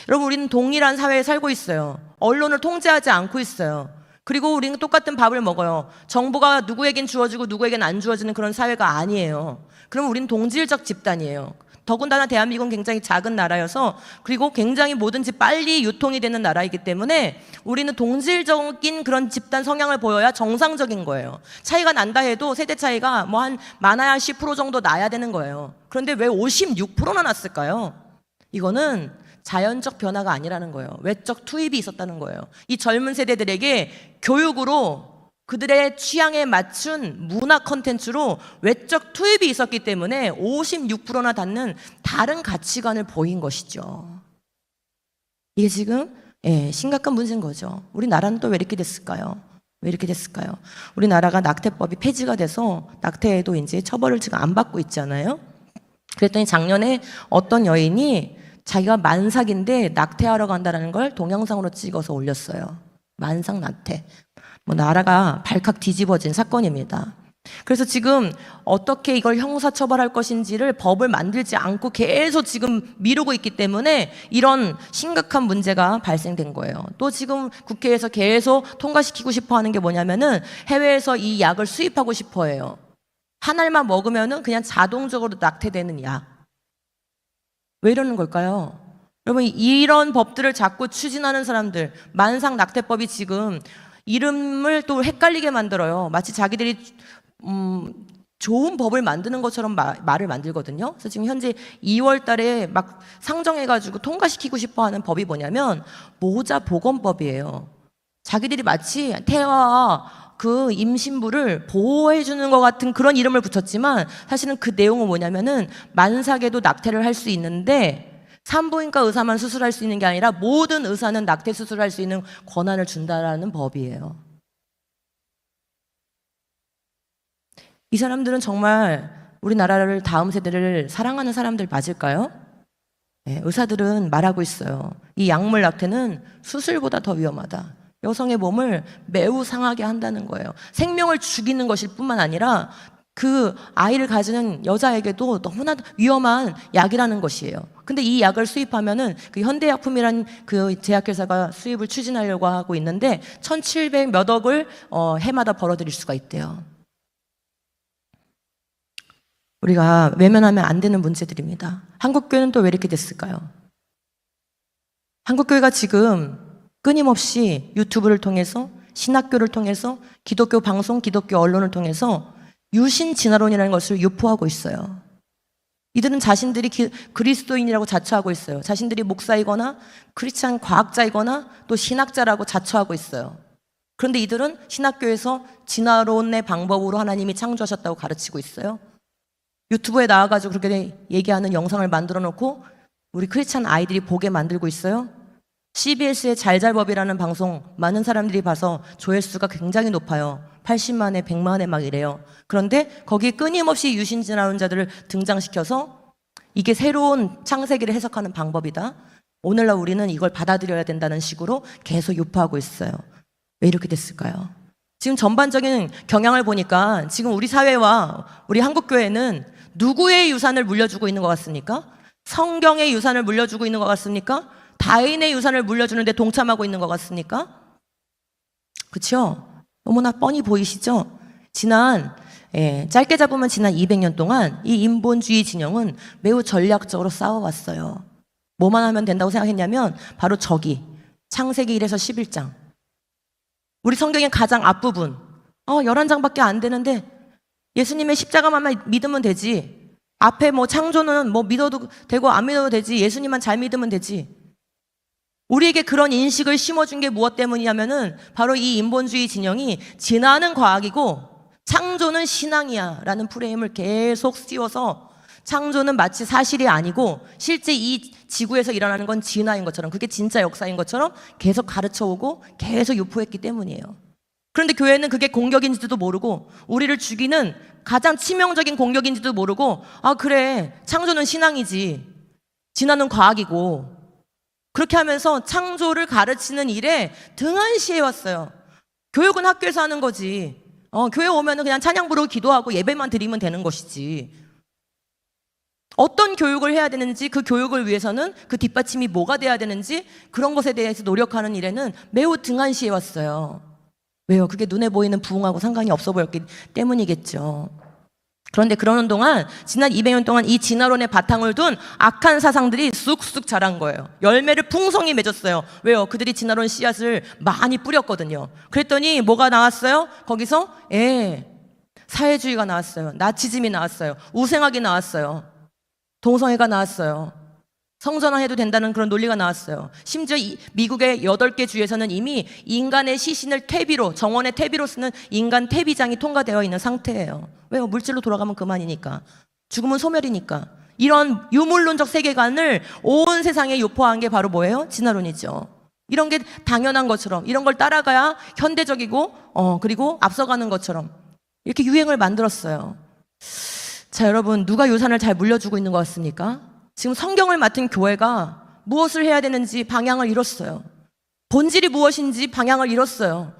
여러분, 우리는 동일한 사회에 살고 있어요. 언론을 통제하지 않고 있어요. 그리고 우리는 똑같은 밥을 먹어요. 정보가 누구에겐 주어지고 누구에겐 안 주어지는 그런 사회가 아니에요. 그럼 우리는 동질적 집단이에요. 더군다나 대한민국은 굉장히 작은 나라여서 그리고 굉장히 뭐든지 빨리 유통이 되는 나라이기 때문에 우리는 동질적인 그런 집단 성향을 보여야 정상적인 거예요. 차이가 난다 해도 세대 차이가 뭐 한 많아야 10% 정도 나야 되는 거예요. 그런데 왜 56%나 났을까요? 이거는 자연적 변화가 아니라는 거예요. 외적 투입이 있었다는 거예요. 이 젊은 세대들에게 교육으로 그들의 취향에 맞춘 문화 콘텐츠로 외적 투입이 있었기 때문에 56%나 닿는 다른 가치관을 보인 것이죠. 이게 지금 심각한 문제인 거죠. 우리나라는 또 왜 이렇게 됐을까요? 왜 이렇게 됐을까요? 우리나라가 낙태법이 폐지가 돼서 낙태에도 이제 처벌을 지금 안 받고 있잖아요. 그랬더니 작년에 어떤 여인이 자기가 만삭인데 낙태하러 간다는 걸 동영상으로 찍어서 올렸어요. 만삭 낙태. 뭐 나라가 발칵 뒤집어진 사건입니다. 그래서 지금 어떻게 이걸 형사처벌할 것인지를 법을 만들지 않고 계속 지금 미루고 있기 때문에 이런 심각한 문제가 발생된 거예요. 또 지금 국회에서 계속 통과시키고 싶어 하는 게 뭐냐면은 해외에서 이 약을 수입하고 싶어 해요. 한 알만 먹으면은 그냥 자동적으로 낙태되는 약. 왜 이러는 걸까요? 여러분, 이런 법들을 자꾸 추진하는 사람들, 만삭 낙태법이 지금 이름을 또 헷갈리게 만들어요. 마치 자기들이 좋은 법을 만드는 것처럼 말을 만들거든요. 그래서 지금 현재 2월 달에 막 상정해가지고 통과시키고 싶어 하는 법이 뭐냐면 모자보건법이에요. 자기들이 마치 태아와 그 임신부를 보호해주는 것 같은 그런 이름을 붙였지만 사실은 그 내용은 뭐냐면은 만삭에도 낙태를 할 수 있는데 산부인과 의사만 수술할 수 있는 게 아니라 모든 의사는 낙태 수술할 수 있는 권한을 준다라는 법이에요. 이 사람들은 정말 우리나라를 다음 세대를 사랑하는 사람들 맞을까요? 네, 의사들은 말하고 있어요. 이 약물 낙태는 수술보다 더 위험하다. 여성의 몸을 매우 상하게 한다는 거예요. 생명을 죽이는 것일 뿐만 아니라 그 아이를 가지는 여자에게도 너무나 위험한 약이라는 것이에요. 근데 이 약을 수입하면은 그 현대약품이라는 그 제약회사가 수입을 추진하려고 하고 있는데 1,700 몇 억을 해마다 벌어들일 수가 있대요. 우리가 외면하면 안 되는 문제들입니다. 한국교회는 또 왜 이렇게 됐을까요? 한국교회가 지금 끊임없이 유튜브를 통해서 신학교를 통해서 기독교 방송, 기독교 언론을 통해서 유신 진화론이라는 것을 유포하고 있어요. 이들은 자신들이 그리스도인이라고 자처하고 있어요. 자신들이 목사이거나 크리스찬 과학자이거나 또 신학자라고 자처하고 있어요. 그런데 이들은 신학교에서 진화론의 방법으로 하나님이 창조하셨다고 가르치고 있어요. 유튜브에 나와가지고 그렇게 얘기하는 영상을 만들어 놓고 우리 크리스찬 아이들이 보게 만들고 있어요. CBS의 잘잘법이라는 방송 많은 사람들이 봐서 조회수가 굉장히 높아요. 80만에 100만에 막 이래요. 그런데 거기에 끊임없이 유신진화론자들을 등장시켜서 이게 새로운 창세기를 해석하는 방법이다. 오늘날 우리는 이걸 받아들여야 된다는 식으로 계속 유포하고 있어요. 왜 이렇게 됐을까요? 지금 전반적인 경향을 보니까 지금 우리 사회와 우리 한국교회는 누구의 유산을 물려주고 있는 것 같습니까? 성경의 유산을 물려주고 있는 것 같습니까? 다인의 유산을 물려주는데 동참하고 있는 것 같습니까? 그렇죠? 너무나 뻔히 보이시죠? 짧게 잡으면 지난 200년 동안 이 인본주의 진영은 매우 전략적으로 싸워왔어요. 뭐만 하면 된다고 생각했냐면 바로 저기 창세기 1에서 11장, 우리 성경의 가장 앞부분 11장밖에 안 되는데 예수님의 십자가만 믿으면 되지, 앞에 뭐 창조는 뭐 믿어도 되고 안 믿어도 되지, 예수님만 잘 믿으면 되지. 우리에게 그런 인식을 심어준 게 무엇 때문이냐면은 바로 이 인본주의 진영이 진화는 과학이고 창조는 신앙이야 라는 프레임을 계속 씌워서 창조는 마치 사실이 아니고 실제 이 지구에서 일어나는 건 진화인 것처럼, 그게 진짜 역사인 것처럼 계속 가르쳐오고 계속 유포했기 때문이에요. 그런데 교회는 그게 공격인지도 모르고, 우리를 죽이는 가장 치명적인 공격인지도 모르고, 그래, 창조는 신앙이지, 진화는 과학이고, 그렇게 하면서 창조를 가르치는 일에 등한시해 왔어요. 교육은 학교에서 하는 거지. 교회 오면은 그냥 찬양 부르고 기도하고 예배만 드리면 되는 것이지. 어떤 교육을 해야 되는지, 그 교육을 위해서는 그 뒷받침이 뭐가 돼야 되는지, 그런 것에 대해서 노력하는 일에는 매우 등한시해 왔어요. 왜요? 그게 눈에 보이는 부흥하고 상관이 없어 보였기 때문이겠죠. 그런데 그러는 동안 지난 200년 동안 이 진화론의 바탕을 둔 악한 사상들이 쑥쑥 자란 거예요. 열매를 풍성히 맺었어요. 왜요? 그들이 진화론 씨앗을 많이 뿌렸거든요. 그랬더니 뭐가 나왔어요? 거기서 사회주의가 나왔어요. 나치즘이 나왔어요. 우생학이 나왔어요. 동성애가 나왔어요. 성전환해도 된다는 그런 논리가 나왔어요. 심지어 미국의 8개 주에서는 이미 인간의 시신을 퇴비로, 정원의 퇴비로 쓰는 인간 퇴비장이 통과되어 있는 상태예요. 왜요? 물질로 돌아가면 그만이니까. 죽으면 소멸이니까. 이런 유물론적 세계관을 온 세상에 유포한 게 바로 뭐예요? 진화론이죠. 이런 게 당연한 것처럼, 이런 걸 따라가야 현대적이고 그리고 앞서가는 것처럼 이렇게 유행을 만들었어요. 자, 여러분, 누가 유산을 잘 물려주고 있는 것 같습니까? 지금 성경을 맡은 교회가 무엇을 해야 되는지 방향을 잃었어요. 본질이 무엇인지 방향을 잃었어요.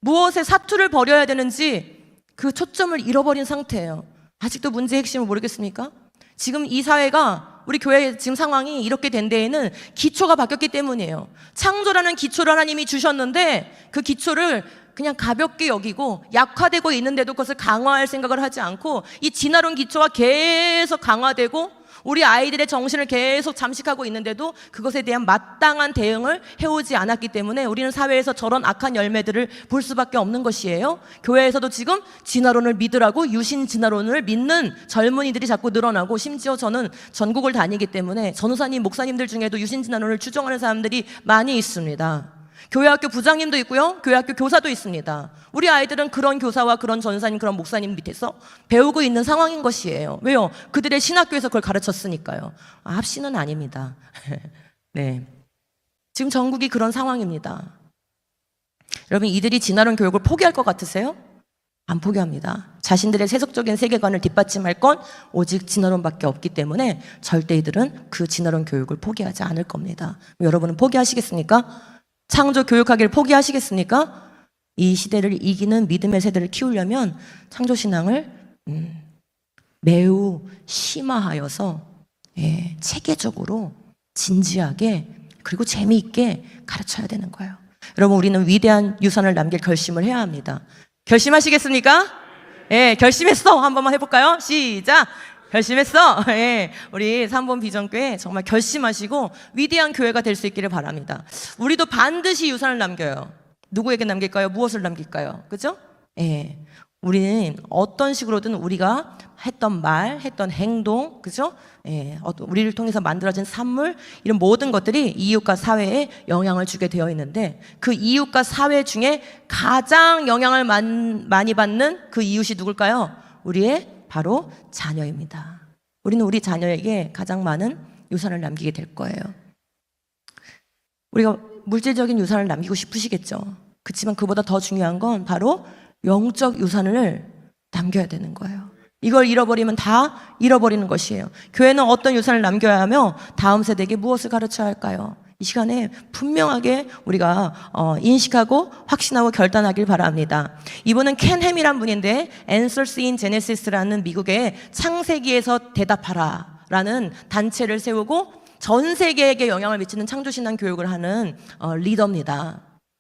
무엇에 사투를 벌여야 되는지 그 초점을 잃어버린 상태예요. 아직도 문제의 핵심을 모르겠습니까? 지금 이 사회가, 우리 교회 지금 상황이 이렇게 된 데에는 기초가 바뀌었기 때문이에요. 창조라는 기초를 하나님이 주셨는데 그 기초를 그냥 가볍게 여기고 약화되고 있는데도 그것을 강화할 생각을 하지 않고 이 진화론 기초가 계속 강화되고 우리 아이들의 정신을 계속 잠식하고 있는데도 그것에 대한 마땅한 대응을 해오지 않았기 때문에 우리는 사회에서 저런 악한 열매들을 볼 수밖에 없는 것이에요. 교회에서도 지금 진화론을 믿으라고 유신 진화론을 믿는 젊은이들이 자꾸 늘어나고, 심지어 저는 전국을 다니기 때문에 전우사님, 목사님들 중에도 유신 진화론을 추종하는 사람들이 많이 있습니다. 교회학교 부장님도 있고요, 교회학교 교사도 있습니다. 우리 아이들은 그런 교사와 그런 전사님, 그런 목사님 밑에서 배우고 있는 상황인 것이에요. 왜요? 그들의 신학교에서 그걸 가르쳤으니까요. 합시는 아닙니다. 네, 지금 전국이 그런 상황입니다. 여러분, 이들이 진화론 교육을 포기할 것 같으세요? 안 포기합니다. 자신들의 세속적인 세계관을 뒷받침할 건 오직 진화론밖에 없기 때문에 절대 이들은 그 진화론 교육을 포기하지 않을 겁니다. 여러분은 포기하시겠습니까? 창조 교육하기를 포기하시겠습니까? 이 시대를 이기는 믿음의 세대를 키우려면 창조신앙을 매우 심화하여서 체계적으로 진지하게 그리고 재미있게 가르쳐야 되는 거예요. 여러분, 우리는 위대한 유산을 남길 결심을 해야 합니다. 결심하시겠습니까? 결심했어. 한 번만 해볼까요? 시작! 결심했어. 우리 3번 비전교회 정말 결심하시고 위대한 교회가 될 수 있기를 바랍니다. 우리도 반드시 유산을 남겨요. 누구에게 남길까요? 무엇을 남길까요? 그죠? 우리는 어떤 식으로든 우리가 했던 말, 했던 행동, 그죠? 우리를 통해서 만들어진 산물, 이런 모든 것들이 이웃과 사회에 영향을 주게 되어 있는데, 그 이웃과 사회 중에 가장 영향을 많이 받는 그 이웃이 누굴까요? 우리의 바로 자녀입니다. 우리는 우리 자녀에게 가장 많은 유산을 남기게 될 거예요. 우리가 물질적인 유산을 남기고 싶으시겠죠. 그렇지만 그보다 더 중요한 건 바로 영적 유산을 남겨야 되는 거예요. 이걸 잃어버리면 다 잃어버리는 것이에요. 교회는 어떤 유산을 남겨야 하며 다음 세대에게 무엇을 가르쳐야 할까요? 이 시간에 분명하게 우리가 인식하고 확신하고 결단하길 바랍니다. 이분은 켄 햄이란 분인데 Answers in Genesis라는 미국의 창세기에서 대답하라 라는 단체를 세우고 전 세계에게 영향을 미치는 창조신앙 교육을 하는 리더입니다.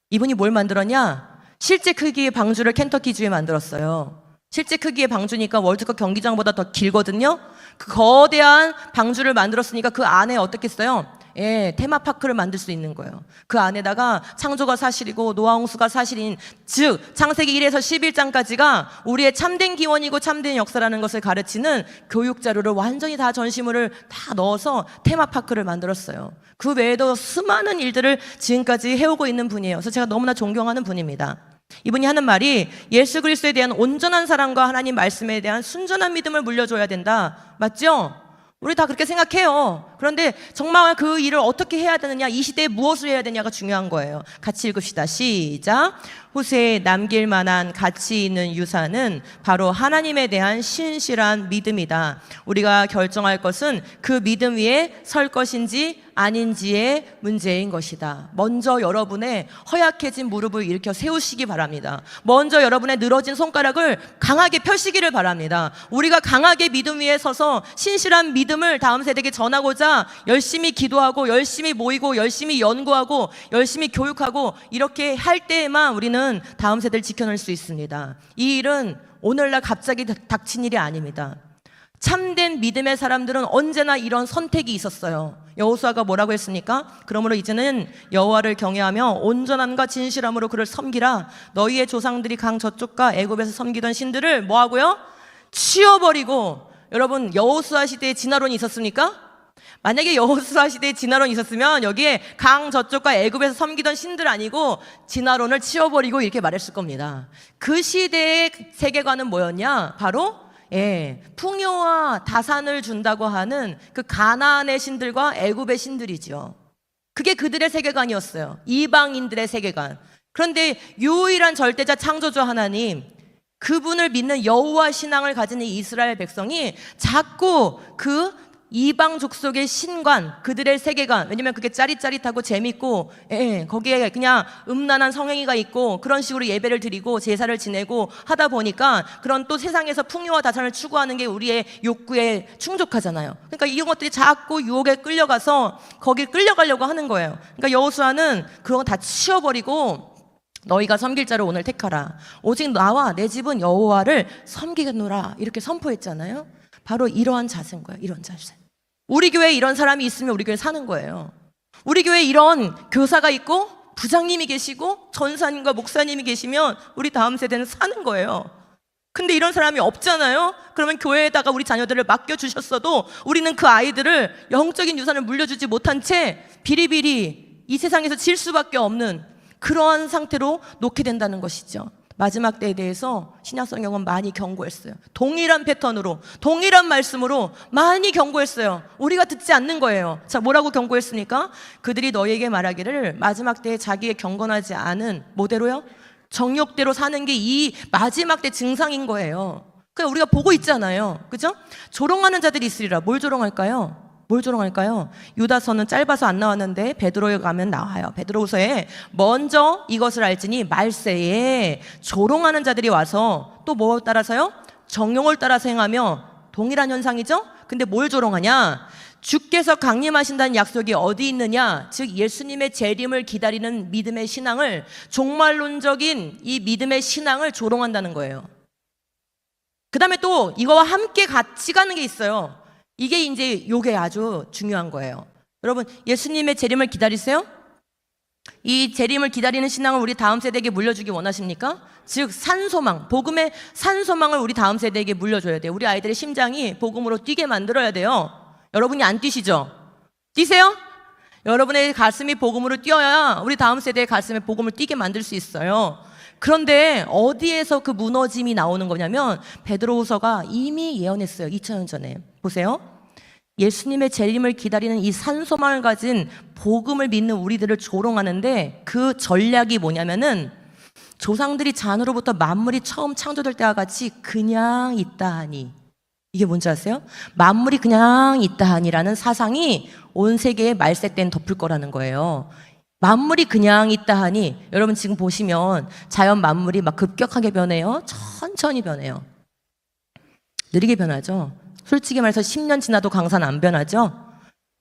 이분이 뭘 만들었냐? 실제 크기의 방주를 켄터키주에 만들었어요. 실제 크기의 방주니까 월드컵 경기장보다 더 길거든요. 그 거대한 방주를 만들었으니까 그 안에 어떻겠어요? 예, 테마파크를 만들 수 있는 거예요. 그 안에다가 창조가 사실이고 노아홍수가 사실인, 즉 창세기 1에서 11장까지가 우리의 참된 기원이고 참된 역사라는 것을 가르치는 교육 자료를 완전히 다 전시물을 다 넣어서 테마파크를 만들었어요. 그 외에도 수많은 일들을 지금까지 해오고 있는 분이에요. 그래서 제가 너무나 존경하는 분입니다. 이분이 하는 말이 예수 그리스도에 대한 온전한 사랑과 하나님 말씀에 대한 순전한 믿음을 물려줘야 된다. 맞죠? 우리 다 그렇게 생각해요. 그런데 정말 그 일을 어떻게 해야 되느냐, 이 시대에 무엇을 해야 되냐가 중요한 거예요. 같이 읽읍시다. 시작. 후세에 남길 만한 가치 있는 유산은 바로 하나님에 대한 신실한 믿음이다. 우리가 결정할 것은 그 믿음 위에 설 것인지 아닌지의 문제인 것이다. 먼저 여러분의 허약해진 무릎을 일으켜 세우시기 바랍니다. 먼저 여러분의 늘어진 손가락을 강하게 펴시기를 바랍니다. 우리가 강하게 믿음 위에 서서 신실한 믿음을 다음 세대에게 전하고자 열심히 기도하고 열심히 모이고 열심히 연구하고 열심히 교육하고 이렇게 할 때에만 우리는 다음 세대를 지켜낼 수 있습니다. 이 일은 오늘날 갑자기 닥친 일이 아닙니다. 참된 믿음의 사람들은 언제나 이런 선택이 있었어요. 여호수아가 뭐라고 했습니까? 그러므로 이제는 여호와를 경외하며 온전함과 진실함으로 그를 섬기라. 너희의 조상들이 강 저쪽과 애굽에서 섬기던 신들을 뭐하고요? 치워버리고. 여러분, 여호수아 시대에 진화론이 있었습니까? 만약에 여호수아 시대에 진화론이 있었으면 여기에 강 저쪽과 애굽에서 섬기던 신들 아니고 진화론을 치워버리고 이렇게 말했을 겁니다. 그 시대의 세계관은 뭐였냐? 바로 풍요와 다산을 준다고 하는 그 가나안의 신들과 애굽의 신들이죠. 그게 그들의 세계관이었어요. 이방인들의 세계관. 그런데 유일한 절대자 창조주 하나님, 그분을 믿는 여호와 신앙을 가진 이 이스라엘 백성이 자꾸 그 이방 족속의 신관, 그들의 세계관, 왜냐면 그게 짜릿짜릿하고 재밌고, 거기에 그냥 음란한 성행위가 있고 그런 식으로 예배를 드리고 제사를 지내고 하다 보니까 그런 또 세상에서 풍요와 다산을 추구하는 게 우리의 욕구에 충족하잖아요. 그러니까 이런 것들이 자꾸 유혹에 끌려가서 거길 끌려가려고 하는 거예요. 그러니까 여호수아는 그런 거 다 치워버리고 너희가 섬길 자를 오늘 택하라. 오직 나와 내 집은 여호와를 섬기겠노라. 이렇게 선포했잖아요. 바로 이러한 자세인 거예요. 이런 자세. 우리 교회에 이런 사람이 있으면 우리 교회 사는 거예요. 우리 교회에 이런 교사가 있고 부장님이 계시고 전사님과 목사님이 계시면 우리 다음 세대는 사는 거예요. 근데 이런 사람이 없잖아요. 그러면 교회에다가 우리 자녀들을 맡겨주셨어도 우리는 그 아이들을 영적인 유산을 물려주지 못한 채 비리비리 이 세상에서 질 수밖에 없는 그러한 상태로 놓게 된다는 것이죠. 마지막 때에 대해서 신약성경은 많이 경고했어요. 동일한 패턴으로, 동일한 말씀으로 많이 경고했어요. 우리가 듣지 않는 거예요. 자, 뭐라고 경고했습니까? 그들이 너희에게 말하기를 마지막 때에 자기의 경건하지 않은 뭐대로요? 정욕대로 사는 게 이 마지막 때 증상인 거예요. 그러니까 우리가 보고 있잖아요. 그죠? 조롱하는 자들이 있으리라. 뭘 조롱할까요? 뭘 조롱할까요? 유다서는 짧아서 안 나왔는데 베드로에 가면 나와요. 베드로후서에 먼저 이것을 알지니 말세에 조롱하는 자들이 와서 또 뭐 따라서요? 정욕을 따라서 행하며 동일한 현상이죠? 근데 뭘 조롱하냐? 주께서 강림하신다는 약속이 어디 있느냐? 즉 예수님의 재림을 기다리는 믿음의 신앙을, 종말론적인 이 믿음의 신앙을 조롱한다는 거예요. 그 다음에 또 이거와 함께 같이 가는 게 있어요. 이게 이제 요게 아주 중요한 거예요. 여러분, 예수님의 재림을 기다리세요? 이 재림을 기다리는 신앙을 우리 다음 세대에게 물려주기 원하십니까? 즉 산소망, 복음의 산소망을 우리 다음 세대에게 물려줘야 돼요. 우리 아이들의 심장이 복음으로 뛰게 만들어야 돼요. 여러분이 안 뛰시죠? 뛰세요? 여러분의 가슴이 복음으로 뛰어야 우리 다음 세대의 가슴에 복음을 뛰게 만들 수 있어요. 그런데 어디에서 그 무너짐이 나오는 거냐면 베드로후서가 이미 예언했어요. 2000년 전에. 보세요. 예수님의 재림을 기다리는 이 산소망을 가진 복음을 믿는 우리들을 조롱하는데 그 전략이 뭐냐면은 조상들이 잔으로부터 만물이 처음 창조될 때와 같이 그냥 있다 하니 이게 뭔지 아세요? 만물이 그냥 있다하니라는 사상이 온 세계에 말세때는 덮을 거라는 거예요. 만물이 그냥 있다하니, 여러분 지금 보시면 자연 만물이 막 급격하게 변해요. 천천히 변해요. 느리게 변하죠. 솔직히 말해서 10년 지나도 강산 안 변하죠.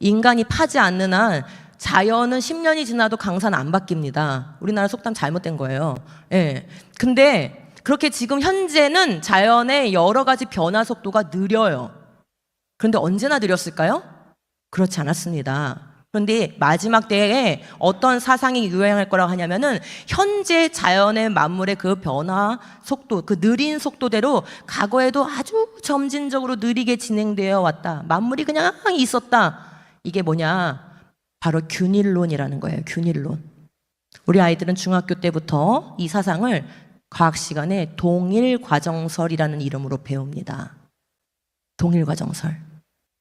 인간이 파지 않는 한 자연은 10년이 지나도 강산 안 바뀝니다. 우리나라 속담 잘못된 거예요. 예. 근데 그렇게 지금 현재는 자연의 여러 가지 변화 속도가 느려요. 그런데 언제나 느렸을까요? 그렇지 않았습니다. 그런데 마지막 때에 어떤 사상이 유행할 거라고 하냐면은 현재 자연의 만물의 그 변화 속도, 그 느린 속도대로 과거에도 아주 점진적으로 느리게 진행되어 왔다. 만물이 그냥 있었다. 이게 뭐냐? 바로 균일론이라는 거예요. 균일론. 우리 아이들은 중학교 때부터 이 사상을 과학 시간에 동일과정설이라는 이름으로 배웁니다. 동일과정설.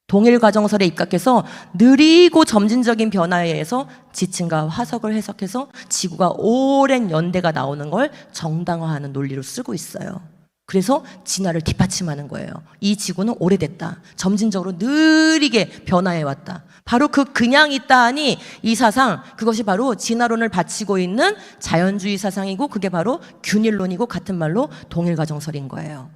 동일과정설에 입각해서 느리고 점진적인 변화에 의해서 지층과 화석을 해석해서 지구가 오랜 연대가 나오는 걸 정당화하는 논리로 쓰고 있어요. 그래서 진화를 뒷받침하는 거예요. 이 지구는 오래됐다. 점진적으로 느리게 변화해왔다. 바로 그 그냥 있다 하니 이 사상, 그것이 바로 진화론을 바치고 있는 자연주의 사상이고 그게 바로 균일론이고 같은 말로 동일과정설인 거예요.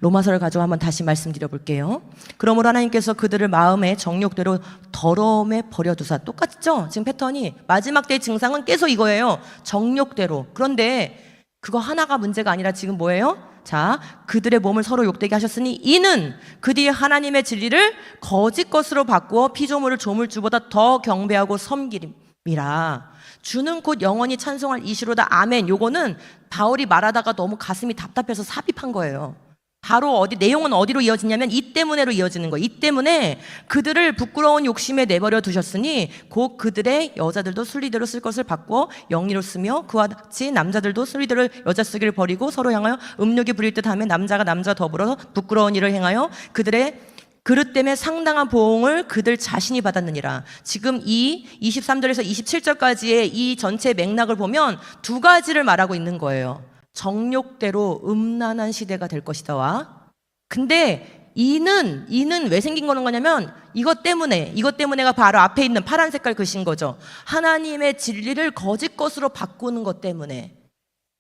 로마서를 가지고 한번 다시 말씀드려 볼게요. 그러므로 하나님께서 그들을 마음의 정욕대로 더러움에 버려두사. 똑같죠? 지금 패턴이 마지막 때의 증상은 계속 이거예요. 정욕대로. 그런데 그거 하나가 문제가 아니라 지금 뭐예요? 자, 그들의 몸을 서로 욕되게 하셨으니 이는 그 뒤에 하나님의 진리를 거짓 것으로 바꾸어 피조물을 조물주보다 더 경배하고 섬기리라. 주는 곧 영원히 찬송할 이시로다. 아멘. 요거는 바울이 말하다가 너무 가슴이 답답해서 삽입한 거예요. 바로 내용은 어디로 이어지냐면 이 때문에로 이어지는 거예요. 이 때문에 그들을 부끄러운 욕심에 내버려 두셨으니 곧 그들의 여자들도 순리대로 쓸 것을 바꾸어 영리로 쓰며 그와 같이 남자들도 순리대로 여자 쓰기를 버리고 서로 향하여 음욕이 부릴 듯 하며 남자가 남자 더불어 부끄러운 일을 행하여 그들의 그릇 때문에 상당한 보응을 그들 자신이 받았느니라. 지금 이 23절에서 27절까지의 이 전체 맥락을 보면 두 가지를 말하고 있는 거예요. 정욕대로 음란한 시대가 될 것이다와, 근데 이는 왜 생긴 거냐면 이것 때문에가 바로 앞에 있는 파란 색깔 글씨인 거죠. 하나님의 진리를 거짓 것으로 바꾸는 것 때문에.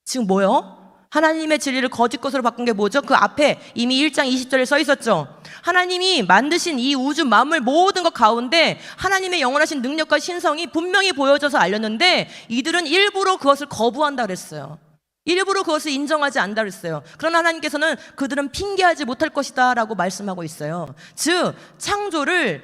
지금 뭐요? 하나님의 진리를 거짓 것으로 바꾼 게 뭐죠? 그 앞에 이미 1장 20절에 써 있었죠. 하나님이 만드신 이 우주 만물 모든 것 가운데 하나님의 영원하신 능력과 신성이 분명히 보여져서 알렸는데 이들은 일부러 그것을 거부한다 그랬어요. 일부러 그것을 인정하지 않는다 그랬어요. 그러나 하나님께서는 그들은 핑계하지 못할 것이다 라고 말씀하고 있어요. 즉 창조를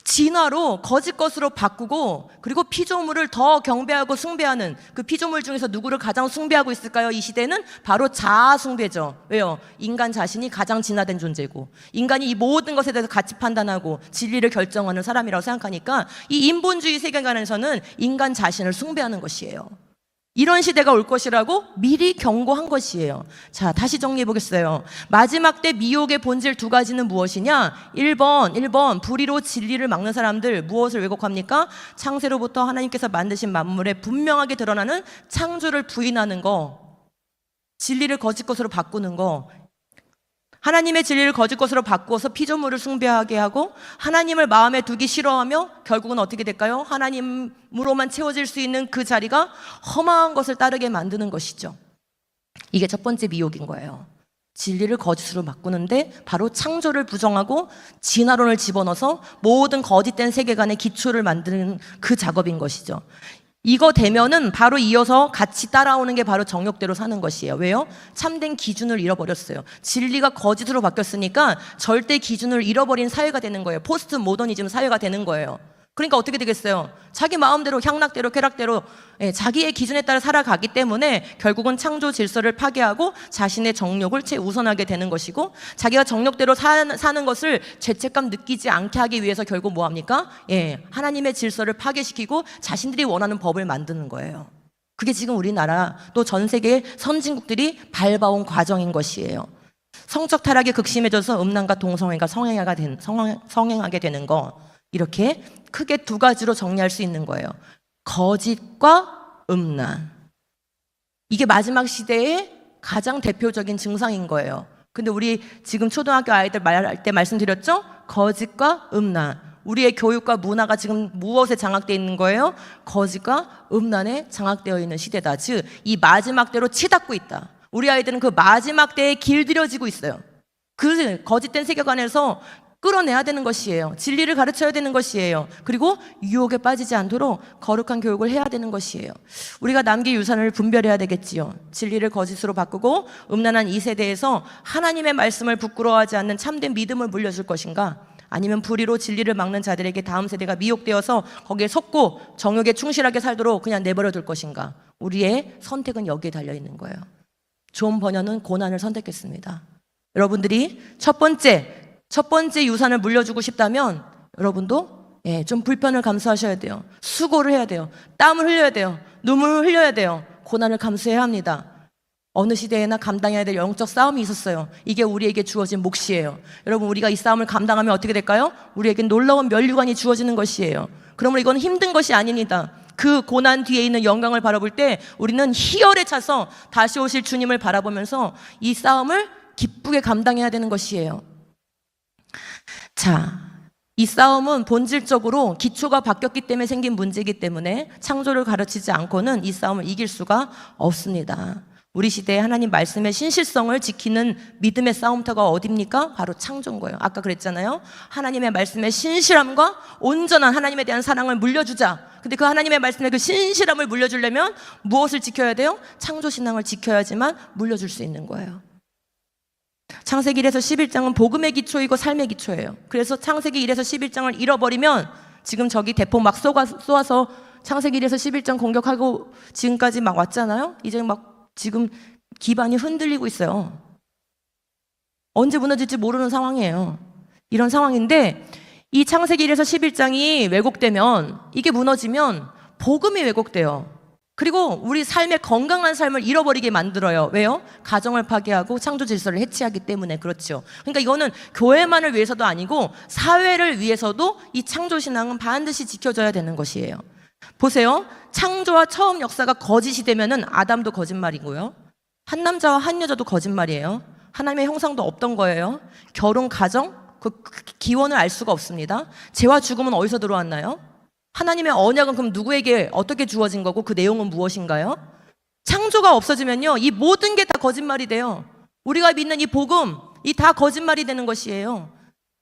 진화로 거짓 것으로 바꾸고 그리고 피조물을 더 경배하고 숭배하는, 그 피조물 중에서 누구를 가장 숭배하고 있을까요? 이 시대는 바로 자아 숭배죠. 왜요? 인간 자신이 가장 진화된 존재고 인간이 이 모든 것에 대해서 가치 판단하고 진리를 결정하는 사람이라고 생각하니까 이 인본주의 세계관에서는 인간 자신을 숭배하는 것이에요. 이런 시대가 올 것이라고 미리 경고한 것이에요. 자, 다시 정리해 보겠어요. 마지막 때 미혹의 본질 두 가지는 무엇이냐? 1번 불의로 진리를 막는 사람들 무엇을 왜곡합니까? 창세로부터 하나님께서 만드신 만물에 분명하게 드러나는 창조를 부인하는 거, 진리를 거짓 것으로 바꾸는 거, 하나님의 진리를 거짓 것으로 바꾸어서 피조물을 숭배하게 하고 하나님을 마음에 두기 싫어하며 결국은 어떻게 될까요? 하나님으로만 채워질 수 있는 그 자리가 험한 것을 따르게 만드는 것이죠. 이게 첫 번째 미혹인 거예요. 진리를 거짓으로 바꾸는데 바로 창조를 부정하고 진화론을 집어넣어서 모든 거짓된 세계관의 기초를 만드는 그 작업인 것이죠. 이거 되면은 바로 이어서 같이 따라오는 게 바로 정욕대로 사는 것이에요. 왜요? 참된 기준을 잃어버렸어요. 진리가 거짓으로 바뀌었으니까 절대 기준을 잃어버린 사회가 되는 거예요. 포스트 모더니즘 사회가 되는 거예요. 그러니까 어떻게 되겠어요? 자기 마음대로 향락대로 쾌락대로 자기의 기준에 따라 살아가기 때문에 결국은 창조 질서를 파괴하고 자신의 정욕을 최우선하게 되는 것이고, 자기가 정욕대로 사는 것을 죄책감 느끼지 않게 하기 위해서 결국 뭐합니까? 하나님의 질서를 파괴시키고 자신들이 원하는 법을 만드는 거예요. 그게 지금 우리나라 또 전 세계 선진국들이 밟아온 과정인 것이에요. 성적 타락이 극심해져서 음란과 동성애가 성행하게 되는 거, 이렇게 크게 두 가지로 정리할 수 있는 거예요. 거짓과 음란. 이게 마지막 시대의 가장 대표적인 증상인 거예요. 근데 우리 지금 초등학교 아이들 말할 때 말씀드렸죠? 거짓과 음란. 우리의 교육과 문화가 지금 무엇에 장악되어 있는 거예요? 거짓과 음란에 장악되어 있는 시대다. 즉, 이 마지막 때로 치닫고 있다. 우리 아이들은 그 마지막 때에 길들여지고 있어요. 그 거짓된 세계관에서 끌어내야 되는 것이에요. 진리를 가르쳐야 되는 것이에요. 그리고 유혹에 빠지지 않도록 거룩한 교육을 해야 되는 것이에요. 우리가 남길 유산을 분별해야 되겠지요. 진리를 거짓으로 바꾸고 음란한 이 세대에서 하나님의 말씀을 부끄러워하지 않는 참된 믿음을 물려줄 것인가? 아니면 불의로 진리를 막는 자들에게 다음 세대가 미혹되어서 거기에 속고 정욕에 충실하게 살도록 그냥 내버려 둘 것인가? 우리의 선택은 여기에 달려 있는 거예요. 존 버녀는 고난을 선택했습니다. 여러분들이 첫 번째 유산을 물려주고 싶다면 여러분도 좀 불편을 감수하셔야 돼요. 수고를 해야 돼요. 땀을 흘려야 돼요. 눈물을 흘려야 돼요. 고난을 감수해야 합니다. 어느 시대에나 감당해야 될 영적 싸움이 있었어요. 이게 우리에게 주어진 몫이에요. 여러분, 우리가 이 싸움을 감당하면 어떻게 될까요? 우리에겐 놀라운 면류관이 주어지는 것이에요. 그러므로 이건 힘든 것이 아닙니다. 그 고난 뒤에 있는 영광을 바라볼 때 우리는 희열에 차서 다시 오실 주님을 바라보면서 이 싸움을 기쁘게 감당해야 되는 것이에요. 자, 이 싸움은 본질적으로 기초가 바뀌었기 때문에 생긴 문제이기 때문에 창조를 가르치지 않고는 이 싸움을 이길 수가 없습니다. 우리 시대에 하나님 말씀의 신실성을 지키는 믿음의 싸움터가 어디입니까? 바로 창조인 거예요. 아까 그랬잖아요. 하나님의 말씀의 신실함과 온전한 하나님에 대한 사랑을 물려주자. 근데 그 하나님의 말씀의 그 신실함을 물려주려면 무엇을 지켜야 돼요? 창조신앙을 지켜야지만 물려줄 수 있는 거예요. 창세기 1에서 11장은 복음의 기초이고 삶의 기초예요. 그래서 창세기 1에서 11장을 잃어버리면 지금 저기 대폭 막 쏘아서 창세기 1에서 11장 공격하고 지금까지 막 왔잖아요. 이제 막 지금 기반이 흔들리고 있어요. 언제 무너질지 모르는 상황이에요. 이런 상황인데 이 창세기 1에서 11장이 왜곡되면, 이게 무너지면 복음이 왜곡돼요. 그리고 우리 삶의 건강한 삶을 잃어버리게 만들어요. 왜요? 가정을 파괴하고 창조 질서를 해치하기 때문에. 그렇죠. 그러니까 이거는 교회만을 위해서도 아니고 사회를 위해서도 이 창조 신앙은 반드시 지켜져야 되는 것이에요. 보세요. 창조와 처음 역사가 거짓이 되면은 아담도 거짓말이고요. 한 남자와 한 여자도 거짓말이에요. 하나님의 형상도 없던 거예요. 결혼, 가정, 그 기원을 알 수가 없습니다. 죄와 죽음은 어디서 들어왔나요? 하나님의 언약은 그럼 누구에게 어떻게 주어진 거고 그 내용은 무엇인가요? 창조가 없어지면요, 이 모든 게 다 거짓말이 돼요. 우리가 믿는 이 복음, 이 다 거짓말이 되는 것이에요.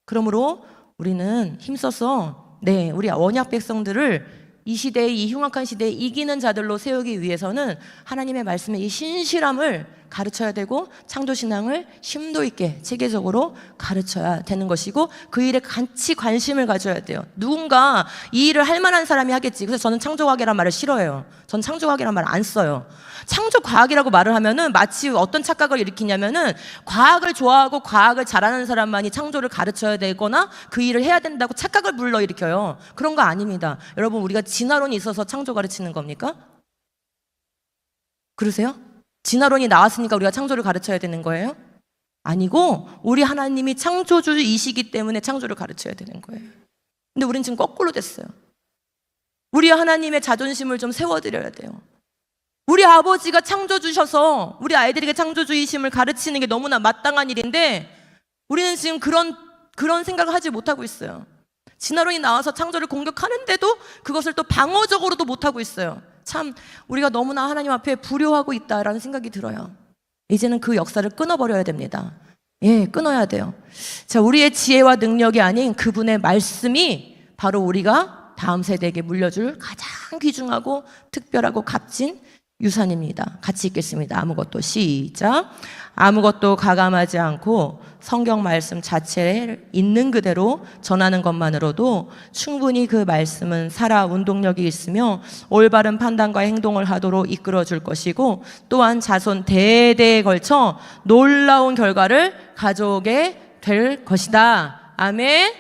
그러므로 우리는 힘써서 우리 언약 백성들을 이 시대의, 이 흉악한 시대에 이기는 자들로 세우기 위해서는 하나님의 말씀의 이 신실함을 가르쳐야 되고 창조신앙을 심도 있게 체계적으로 가르쳐야 되는 것이고 그 일에 같이 관심을 가져야 돼요. 누군가 이 일을 할 만한 사람이 하겠지. 그래서 저는 창조과학이라는 말을 싫어해요. 전 창조과학이라는 말을 안 써요. 창조과학이라고 말을 하면은 마치 어떤 착각을 일으키냐면은 과학을 좋아하고 과학을 잘하는 사람만이 창조를 가르쳐야 되거나 그 일을 해야 된다고 착각을 불러일으켜요. 그런 거 아닙니다. 여러분, 우리가 진화론이 있어서 창조 가르치는 겁니까? 그러세요? 진화론이 나왔으니까 우리가 창조를 가르쳐야 되는 거예요? 아니고 우리 하나님이 창조주이시기 때문에 창조를 가르쳐야 되는 거예요. 근데 우린 지금 거꾸로 됐어요. 우리 하나님의 자존심을 좀 세워드려야 돼요. 우리 아버지가 창조주셔서 우리 아이들에게 창조주이심을 가르치는 게 너무나 마땅한 일인데 우리는 지금 그런 생각을 하지 못하고 있어요. 진화론이 나와서 창조를 공격하는데도 그것을 또 방어적으로도 못하고 있어요. 참 우리가 너무나 하나님 앞에 불효하고 있다라는 생각이 들어요. 이제는 그 역사를 끊어버려야 됩니다. 끊어야 돼요. 자, 우리의 지혜와 능력이 아닌 그분의 말씀이 바로 우리가 다음 세대에게 물려줄 가장 귀중하고 특별하고 값진 유산입니다. 같이 읽겠습니다. 아무것도 시작. 아무것도 가감하지 않고 성경 말씀 자체를 있는 그대로 전하는 것만으로도 충분히 그 말씀은 살아 운동력이 있으며 올바른 판단과 행동을 하도록 이끌어 줄 것이고 또한 자손 대대에 걸쳐 놀라운 결과를 가져오게 될 것이다. 아멘.